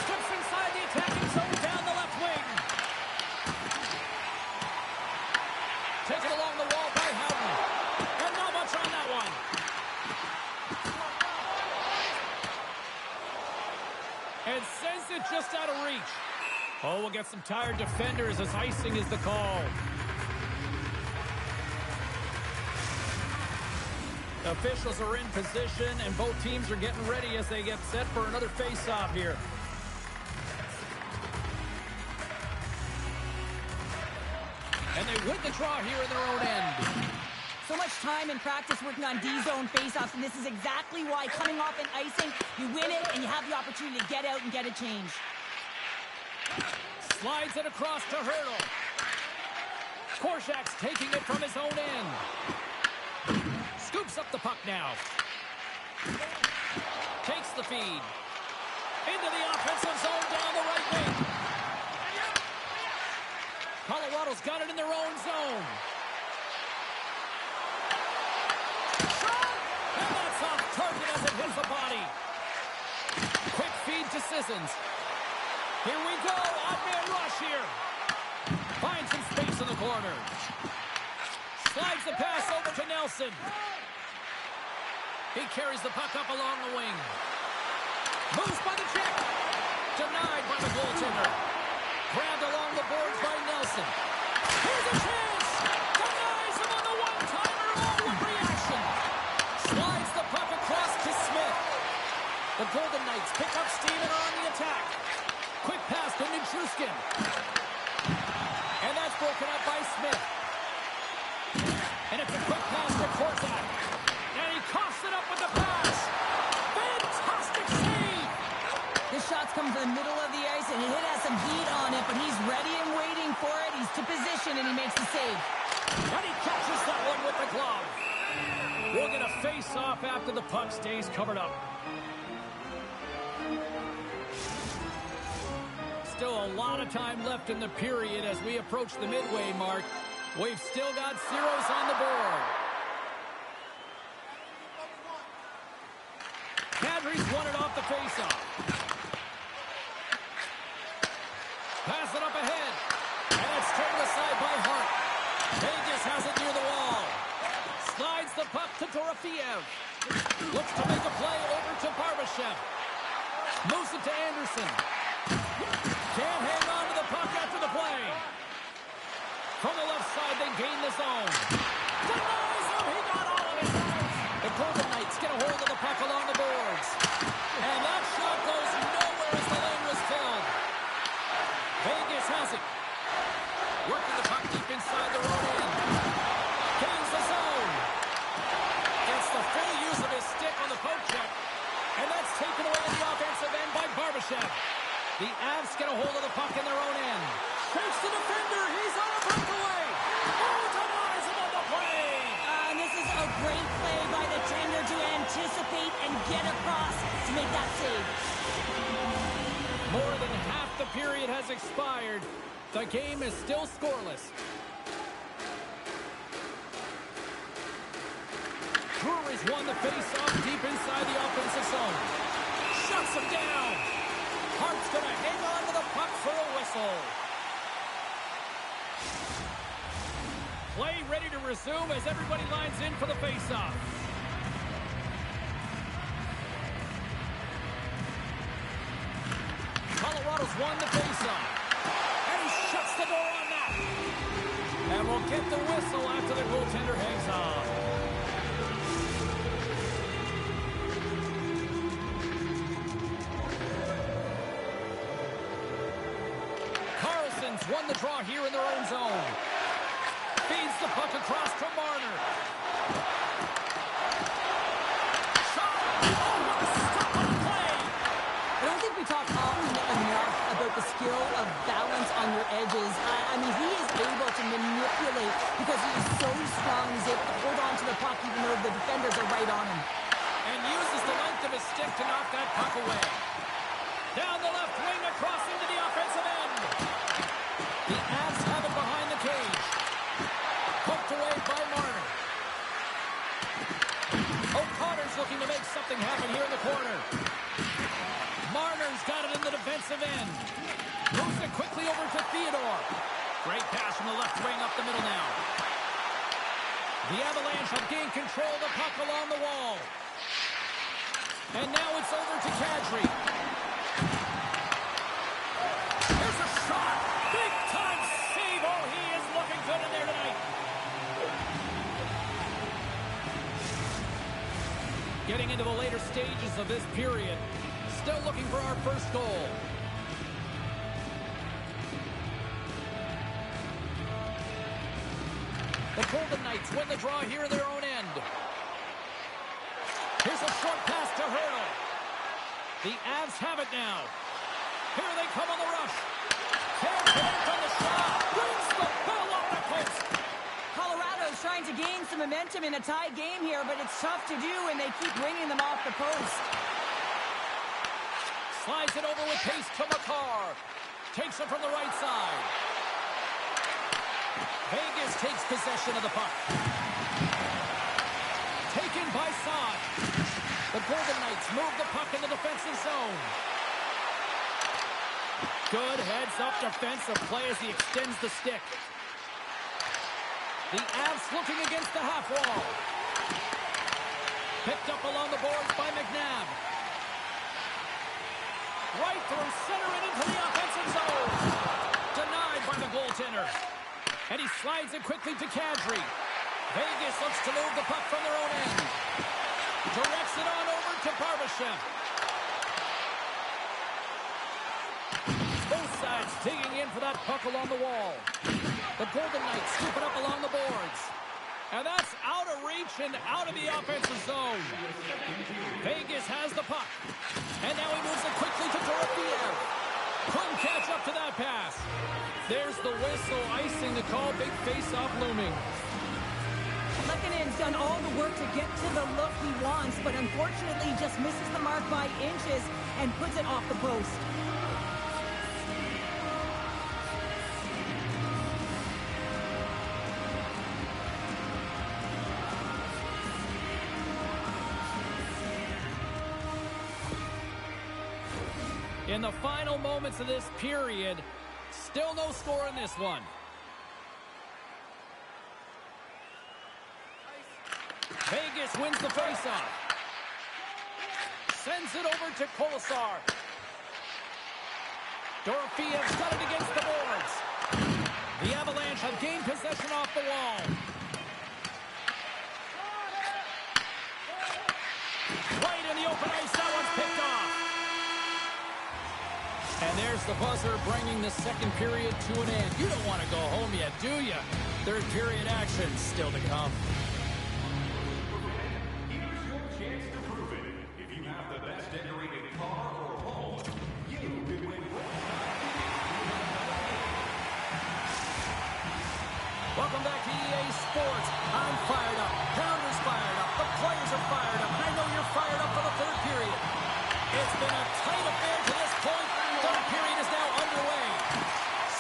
Steps inside the attacking zone down the left wing. Taken along the wall by Houghton. And not much on that one. And sends it just out of reach. Oh, we'll get some tired defenders as icing is the call. Officials are in position, and both teams are getting ready as they get set for another face-off here. And they win the draw here in their own end. So much time in practice working on D-zone faceoffs, and this is exactly why coming off an icing, you win it, and you have the opportunity to get out and get a change. Slides it across to Hurdle. Korczak's taking it from his own end. Scoops up the puck now. Takes the feed. Into the offensive zone down the right wing. Colorado's got it in their own zone. Shot! And that's off target as it hits the body. Quick feed to Sissons. Here we go. Odd man rush here. Finds some space in the corner. Slides the pass over to Nelson. He carries the puck up along the wing. Moves by the check. Denied by the goaltender. Grabbed along the boards by Nelson. Here's a chance. Denies him on the one-timer. Oh, what reaction. Slides the puck across to Smith. The Golden Knights pick up steam and are on the attack. Quick pass to Nichushkin. And that's broken up by Smith. And it's a quick pass to Korczak. And he coughs it up with the pass. Fantastic save. This shot's coming from the middle of the ice, and it has some heat on it, but he's ready and waiting for it. He's to position, and he makes the save. And he catches that one with the glove. We'll get a face-off after the puck stays covered up. Still a lot of time left in the period as we approach the midway mark. We've still got zeros on the board. Kadri's won it off the faceoff. Pass it up ahead. And it's turned aside by Hart. Vegas has it near the wall. Slides the puck to Dorofeev. Looks to make a play over to Barbashev. Moves it to Anderson. Can't hang on to the puck after the play. From the left side, they gain the zone. Denies him. He got all of it. The Golden Knights get a hold of the puck along the boards. And that shot goes nowhere as the lane was filled. Vegas has it. Working the puck deep inside their own end. Gains the zone. Gets the full use of his stick on the poke check. And that's taken away in the offensive end by Barbashev. The Avs get a hold of the puck in their own end. Shakes the defender. He's on a breakaway. Oh, denies him on the play. And this is a great play by the defender to anticipate and get across to make that save. More than half the period has expired. The game is still scoreless. Brewery's won the face-off deep inside the offensive zone. Shuts him down. Hart's going to hang on to the puck for a whistle. Play ready to resume as everybody lines in for the faceoff. Colorado's won the faceoff. And he shuts the door on that. And we'll get the whistle after the goaltender hangs on. Carlson's won the draw here in their own zone. Feeds the puck across to Marner. Shot! Oh, what a stop on the play! I don't think we talk often enough about the skill of balance on your edges. I mean, he is able to manipulate because he is so strong. He's able to hold on to the puck even though the defenders are right on him. And uses the length of his stick to knock that puck away. Down the left wing across into the offensive end. The Avs have it behind the cage. Poked away by Marner. O'Connor's looking to make something happen here in the corner. Marner's got it in the defensive end. Moves it quickly over to Theodore. Great pass from the left wing up the middle now. The Avalanche have gained control of the puck along the wall. And now it's over to Kadri. Here's a shot. Big time save. Oh, he is looking good in there tonight. Getting into the later stages of this period. Still looking for our first goal. The Golden Knights win the draw here in their own end. Here's a short pass to Hurdle. The Avs have it now. Here they come on the rush. Can't connect on the shot. Brings the ball off the post. Colorado's trying to gain some momentum in a tie game here, but it's tough to do when they keep bringing them off the post. Slides it over with pace to Makar. Takes it from the right side. Vegas takes possession of the puck. Taken by Saad. The Golden Knights move the puck in the defensive zone. Good heads-up defensive play as he extends the stick. The Avs looking against the half wall. Picked up along the boards by McNabb. Right through center and into the offensive zone. Denied by the goaltender. And he slides it quickly to Kadri. Vegas looks to move the puck from their own end. Directs it on over to Barbashev. Both sides digging in for that puck along the wall. The Golden Knights scoop it up along the boards. And that's out of reach and out of the offensive zone. Vegas has the puck. And now he moves it quickly to Dorofiev. Couldn't catch up to that pass. There's the whistle, icing the call. Big face-off looming. Lekkonen's done all the work to get to the look he wants, but unfortunately just misses the mark by inches and puts it off the post. In the final moments of this period, still no score in this one. Vegas wins the faceoff. Sends it over to Kolesar. Dorofiev's got it against the boards. The Avalanche have gained possession off the wall. Right in the open ice, that one's picked off. And there's the buzzer bringing the second period to an end. You don't want to go home yet, do you? Third period action still to come. Here's your chance to prove it. If you have the best decorated car or home, you can win. Welcome back to EA Sports. I'm fired up. Pounder's fired up. The players are fired up. I know you're fired up for the third period. It's been a tight affair to this point. Third period is now underway.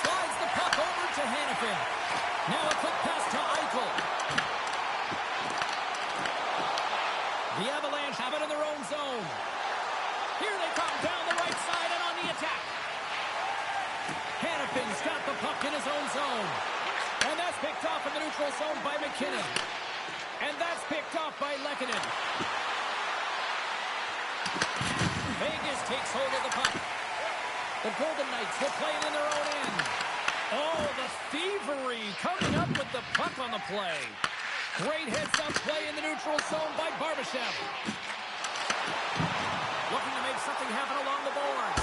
Slides the puck over to Hanifin. Now a quick pass to Eichel. The Avalanche have it in their own zone. Here they come down the right side and on the attack. Pippin's got the puck in his own zone. And that's picked off in the neutral zone by McKinnon. And that's picked off by Lehkonen. Vegas takes hold of the puck. The Golden Knights will play it in their own end. Oh, the thievery coming up with the puck on the play. Great heads-up play in the neutral zone by Barbashev. Looking to make something happen along the boards.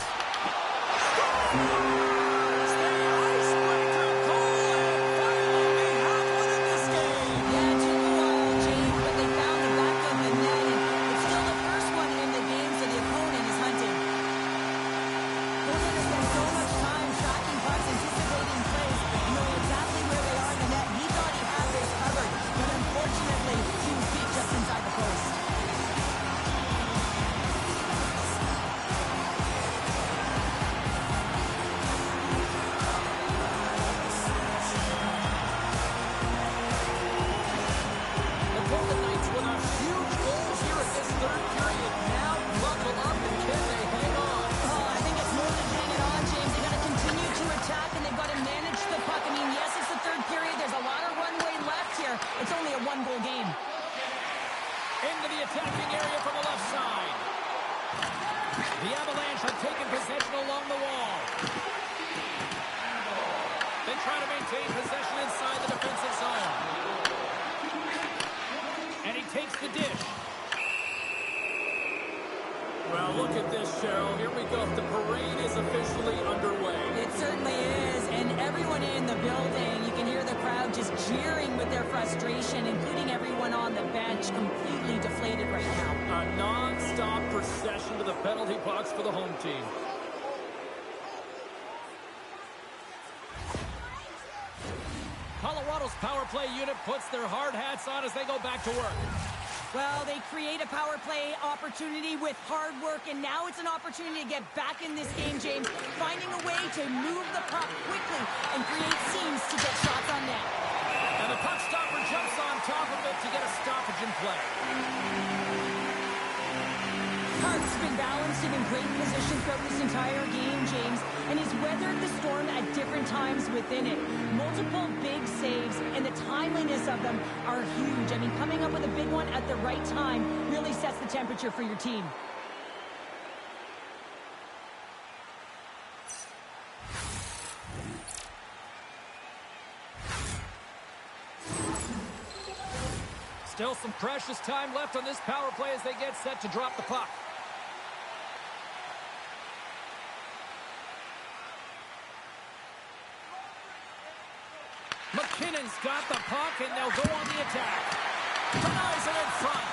Into the attacking area from the left side. The Avalanche have taken possession along the wall. They try to maintain possession inside the defensive zone. And he takes the dish. Well, look at this, Cheryl. Here we go. The parade is officially underway. It certainly is. And everyone in the building, you can hear the crowd just jeering with their frustration, including everyone on the bench, completely deflated right now. A non-stop procession to the penalty box for the home team. Colorado's power play unit puts their hard hats on as they go back to work. Well, they create a power play opportunity with hard work, and now it's an opportunity to get back in this game, James, finding a way to move the puck quickly and create seams to get shots on net. And the puck stopper jumps on top of it to get a stoppage in play. Hart's been balanced and in great position throughout this entire game, James, and he's weathered the storm at different times within it. Multiple big saves, and the timeliness of them are huge. I mean, coming up with a big one at the right time really sets the temperature for your team. Still some precious time left on this power play as they get set to drop the puck. McKinnon's got the puck, and they'll go on the attack. Denies it in front.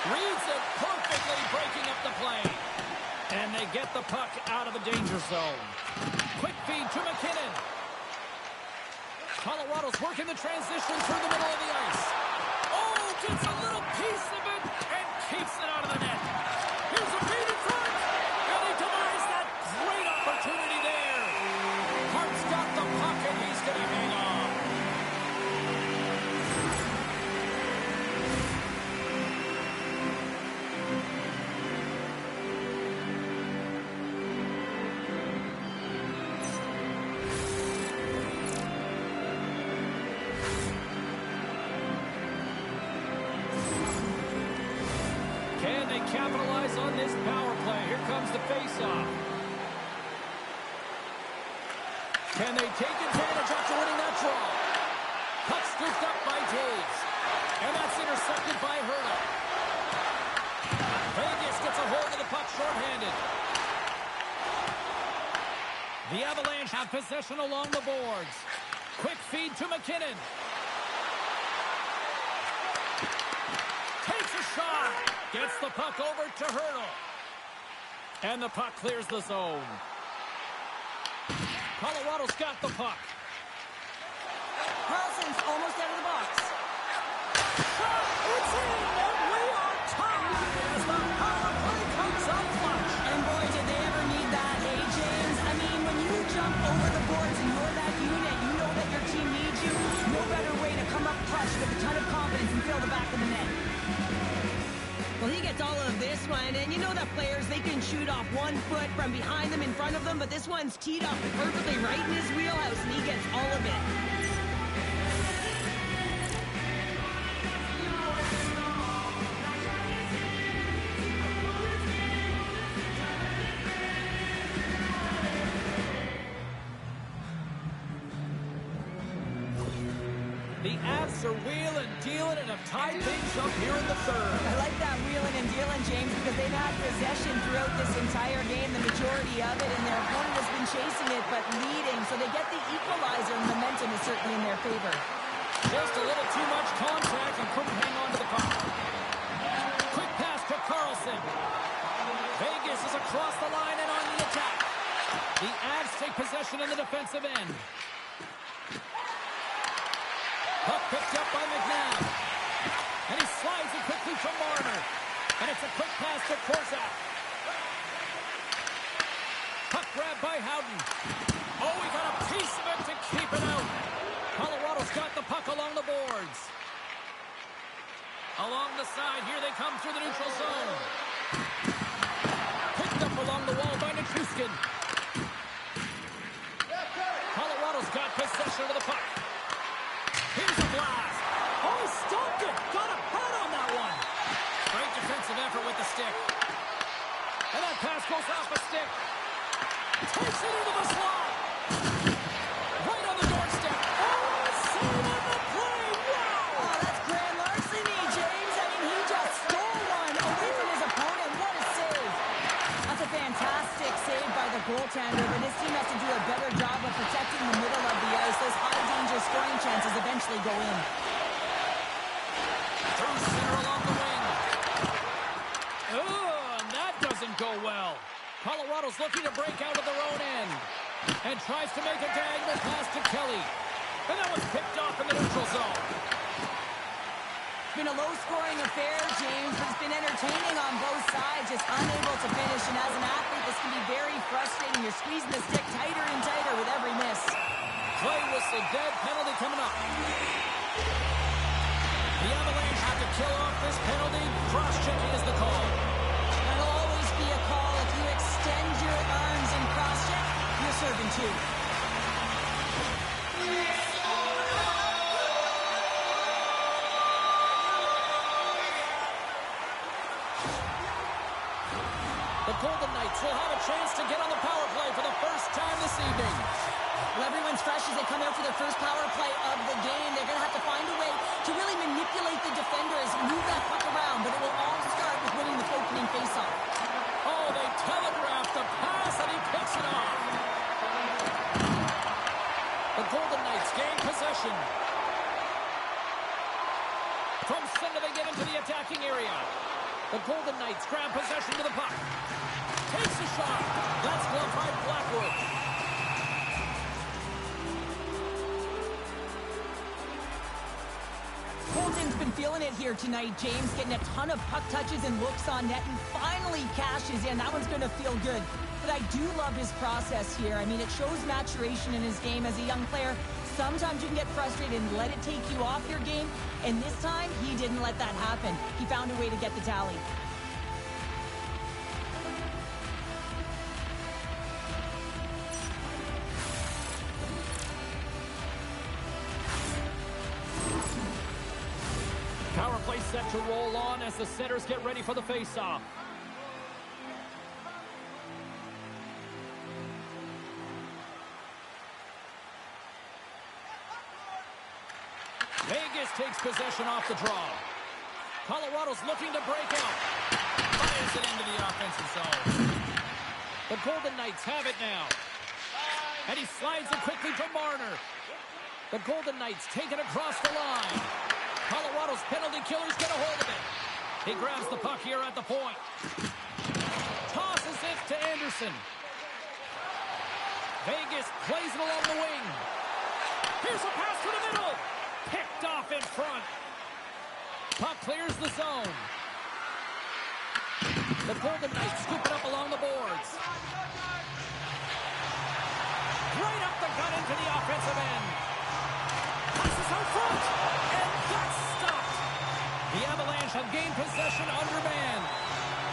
Reads it perfectly, breaking up the play. And they get the puck out of the danger zone. Quick feed to McKinnon. Colorado's working the transition through the middle of the ice. Oh, gets a little piece of it and keeps it out of the net. Here's a feed in front. And he denies that great opportunity there. Hart's got the puck, and he's going to hang on. Can they capitalize on this power play? Here comes the face-off. Can they take advantage after winning that draw? Puck scooped up by Taves. And that's intercepted by Hurdle. Vegas gets a hold of the puck shorthanded. The Avalanche have possession along the boards. Quick feed to McKinnon. Takes a shot. Gets the puck over to Hurdle. And the puck clears the zone. Colorado's got the puck. Carlson's almost out of the box. Shot! It's in! And way on top as the power play comes up clutch. And boy, did they ever need that, hey, James? I mean, when you jump over the boards and you're that unit, you know that your team needs you. No better way to come up clutch with a ton of confidence and fill the back of the net. Well, he gets all of this one, and you know that players, they can shoot off 1 foot from behind them, in front of them, but this one's teed up perfectly right in his wheelhouse, and he gets all of it. The Avs are wheeling, dealing, and have tied things up here in the third. I like that wheeling and dealing, James, because they've had possession throughout this entire game, the majority of it, and their opponent has been chasing it, but leading. So they get the equalizer, and momentum is certainly in their favor. Just a little too much contact and couldn't hang on to the puck. Quick pass to Carlson. Vegas is across the line and on the attack. The Avs take possession in the defensive end. Puck picked up by McNabb. And he slides it quickly from Marner. And it's a quick pass to Korczak. Puck grabbed by Howden. Oh, he got a piece of it to keep it out. Colorado's got the puck along the boards. Along the side, here they come through the neutral zone. Picked up along the wall by Nichushkin. Colorado's got possession of the puck. Here's a blast. Oh, he stopped it. Got a pad on that one. Great defensive effort with the stick. And that pass goes off a stick. Takes it into the slot. Right on the doorstep. Oh, save on the play. Wow. Oh, that's grand larceny, James. I mean, he just stole one away from his opponent. What a save. That's a fantastic save by the goaltender, but his team has to do a better job of protecting the middle of the ice. Those high-danger scoring chances eventually go in. Through center along the wing. Oh, and that doesn't go well. Colorado's looking to break out of their own end. And tries to make a diagonal pass to Kelly. And that was picked off in the neutral zone. It's been a low-scoring affair, James, but it's been entertaining on both sides, just unable to finish. And as an athlete, this can be very frustrating. You're squeezing the stick tighter and tighter with every miss. Play whistle, dead penalty coming up. The Avalanche have to kill off this penalty. Cross-checking is the call. That'll always be a call. If you extend your arms and cross-check, you're serving two. The Golden Knights will have a chance to get on the power play for the first time this evening. Well, everyone's fresh as they come out for their first power play of the game. They're going to have to find a way to really manipulate the defenders, move that puck around, but it will all start with winning the opening faceoff. Oh, they telegraphed the pass, and he picks it off. The Golden Knights gain possession. From center, they get into the attacking area. The Golden Knights grab possession to the puck. Takes a shot. That's gloved by Blackwood. Colton's been feeling it here tonight, James, getting a ton of puck touches and looks on net, and finally cashes in. That one's going to feel good. But I do love his process here. I mean, it shows maturation in his game as a young player. Sometimes you can get frustrated and let it take you off your game, and this time, he didn't let that happen. He found a way to get the tally. Power play set to roll on as the centers get ready for the faceoff. Vegas takes possession off the draw. Colorado's looking to break out. Fires it into the offensive zone. The Golden Knights have it now. And he slides it quickly to Marner. The Golden Knights take it across the line. Colorado's penalty killers get a hold of it. He grabs the puck here at the point. Tosses it to Anderson. Vegas plays it along the wing. Here's a pass to the middle. Picked off in front. Puck clears the zone. The Golden Knights scoop it up along the boards. Right up the gut into the offensive end. Passes out front. And that's stopped. The Avalanche have gained possession under man.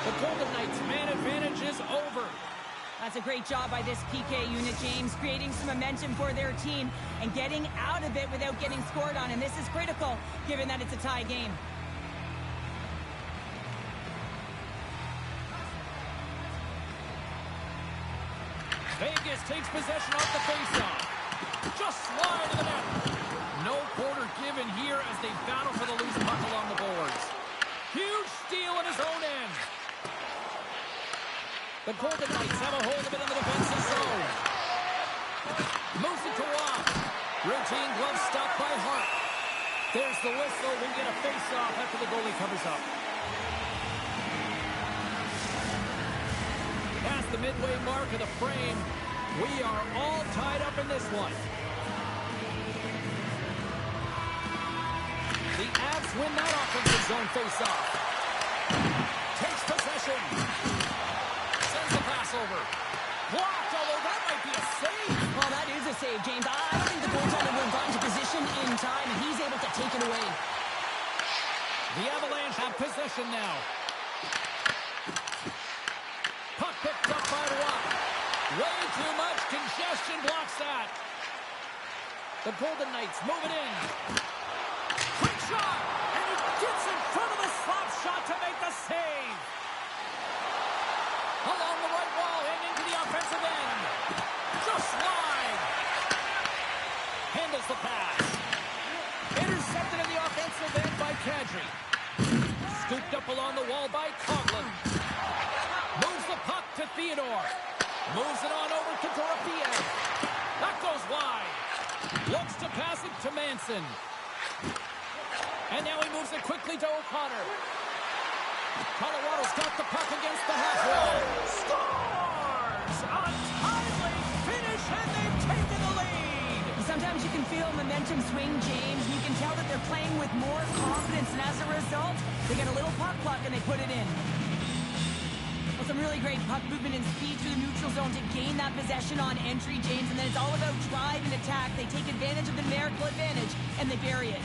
The Golden Knights' man advantage is over. That's a great job by this PK unit, James, creating some momentum for their team and getting out of it without getting scored on. And this is critical, given that it's a tie game. Vegas takes possession off the faceoff. Just slide to the net. No quarter given here as they battle for the loose puck along the boards. Huge steal in his own end. The Golden Knights have a hold of it in the defensive zone. Moves it to Rock. Routine glove stopped by Hart. There's the whistle. We get a face-off after the goalie covers up. Past the midway mark of the frame, we are all tied up in this one. The Avs win that offensive zone face-off. Takes possession. Sends the pass over. Blocked, although that might be a save. Well, that is a save, James. I don't think the goaltender would have gotten to position in time, and he's able to take it away. The Avalanche have possession now. Puck picked up by Rock. Way too much congestion blocks that. The Golden Knights move it in. Quick shot! And he gets in front of the slap shot to make the save. Along the right wall and into the offensive end. Just wide. Handles the pass. Intercepted in the offensive end by Kadri. Scooped up along the wall by Coughlin. Moves the puck to Theodore. Moves it on over to Dorofiev. That goes wide. Looks to pass it to Manson. And now he moves it quickly to O'Connor. Colorado's got the puck against the half wall. Scores! A timely finish, and they've taken the lead. Sometimes you can feel momentum swing, James. You can tell that they're playing with more confidence, and as a result, they get a little puck luck and they put it in. Well, some really great puck movement and speed through the neutral zone to gain that possession on entry, James, and then it's all about drive and attack. They take advantage of the numerical advantage, and they bury it.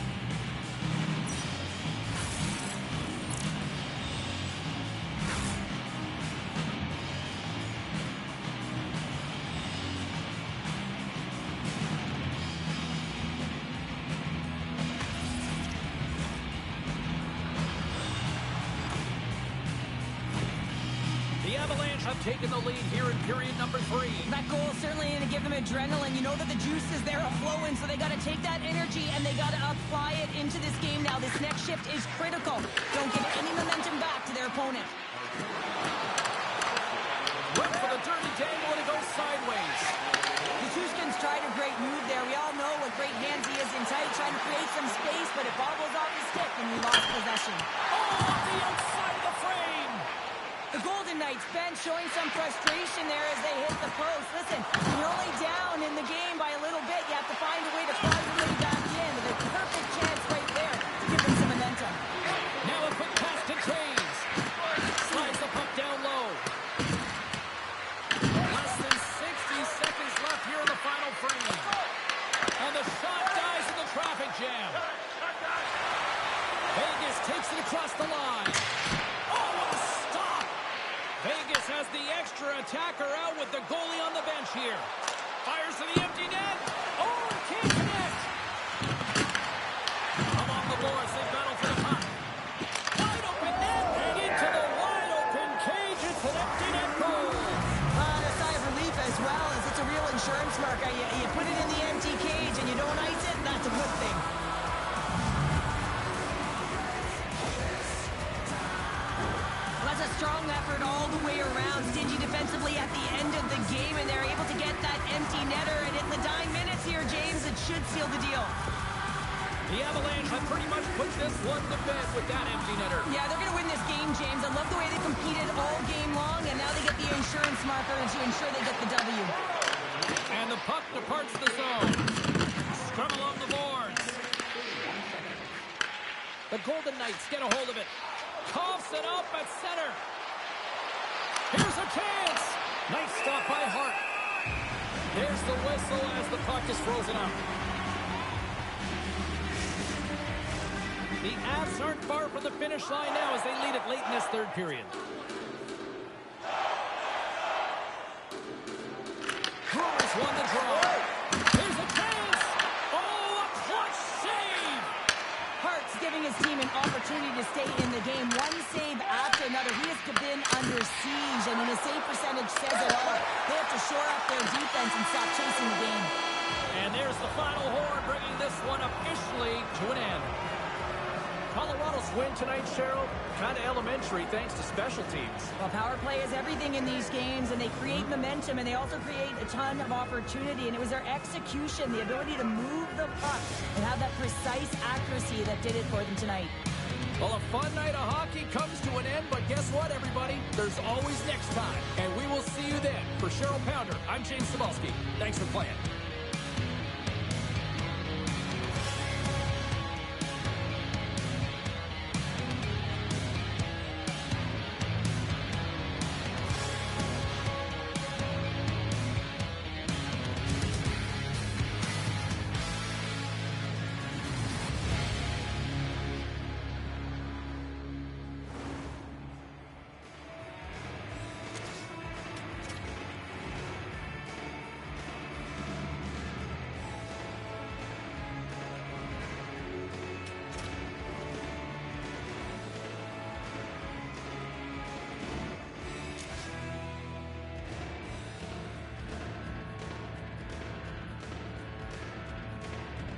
Have taken the lead here in period number 3. That goal is certainly going to give them adrenaline. You know that the juice is there flowing, so they got to take that energy and they got to apply it into this game now. This next shift is critical. Don't give any momentum back to their opponent. Look for the dirty dangle and it goes sideways. Nichushkin's tried a great move there. We all know what great hands he is in tight, trying to create some space, but it bobbles off his stick and we lost possession. Oh, off the outside of the frame! The Golden Knights bench showing some frustration there as they hit the post. Listen, you're only down in the game by a little bit. You have to find a way to claw your way back in. With a perfect chance right there to give them some momentum. Now a quick pass to Taves. Slides the puck down low. Less than 60 seconds left here in the final frame. And the shot dies in the traffic jam. Vegas takes it across the line. Vegas has the extra attacker out with the goalie on the bench here. Fires to the empty net. Oh, can't connect. Along the boards, they battle for the puck. Wide open net. And into the wide open cage. It's an empty net goal. A sigh of relief as well, as it's a real insurance marker. You put it in the empty cage and you don't ice it, that's a good thing. Strong effort all the way around. Stingy defensively at the end of the game, and they're able to get that empty netter. And in the dying minutes here, James, it should seal the deal. The Avalanche have pretty much put this one to bed with that empty netter. Yeah, they're going to win this game, James. I love the way they competed all game long, and now they get the insurance marker to ensure they get the W. And the puck departs the zone. Scrum along the boards. The Golden Knights get a hold of it. Coughs it up at center. Here's a chance. Nice stop by Hart. There's the whistle as the puck is frozen up. The Avs aren't far from the finish line now as they lead it late in this third period. won the draw. Here's a chance. Oh, a clutch save. Hart's giving his team an opportunity to stay in the game. One save after another. He has been under siege. I mean, his save percentage says it all. They have to shore up their defense and stop chasing the game. And there's the final horn, bringing this one officially to an end. Colorado's win tonight, Cheryl, kind of elementary thanks to special teams. Well, power play is everything in these games, and they create momentum, and they also create a ton of opportunity, and it was their execution, the ability to move the puck and have that precise accuracy that did it for them tonight. Well, a fun night of hockey comes to an end, but guess what, everybody? There's always next time, and we will see you then. For Cheryl Pounder, I'm James Cebulski. Thanks for playing.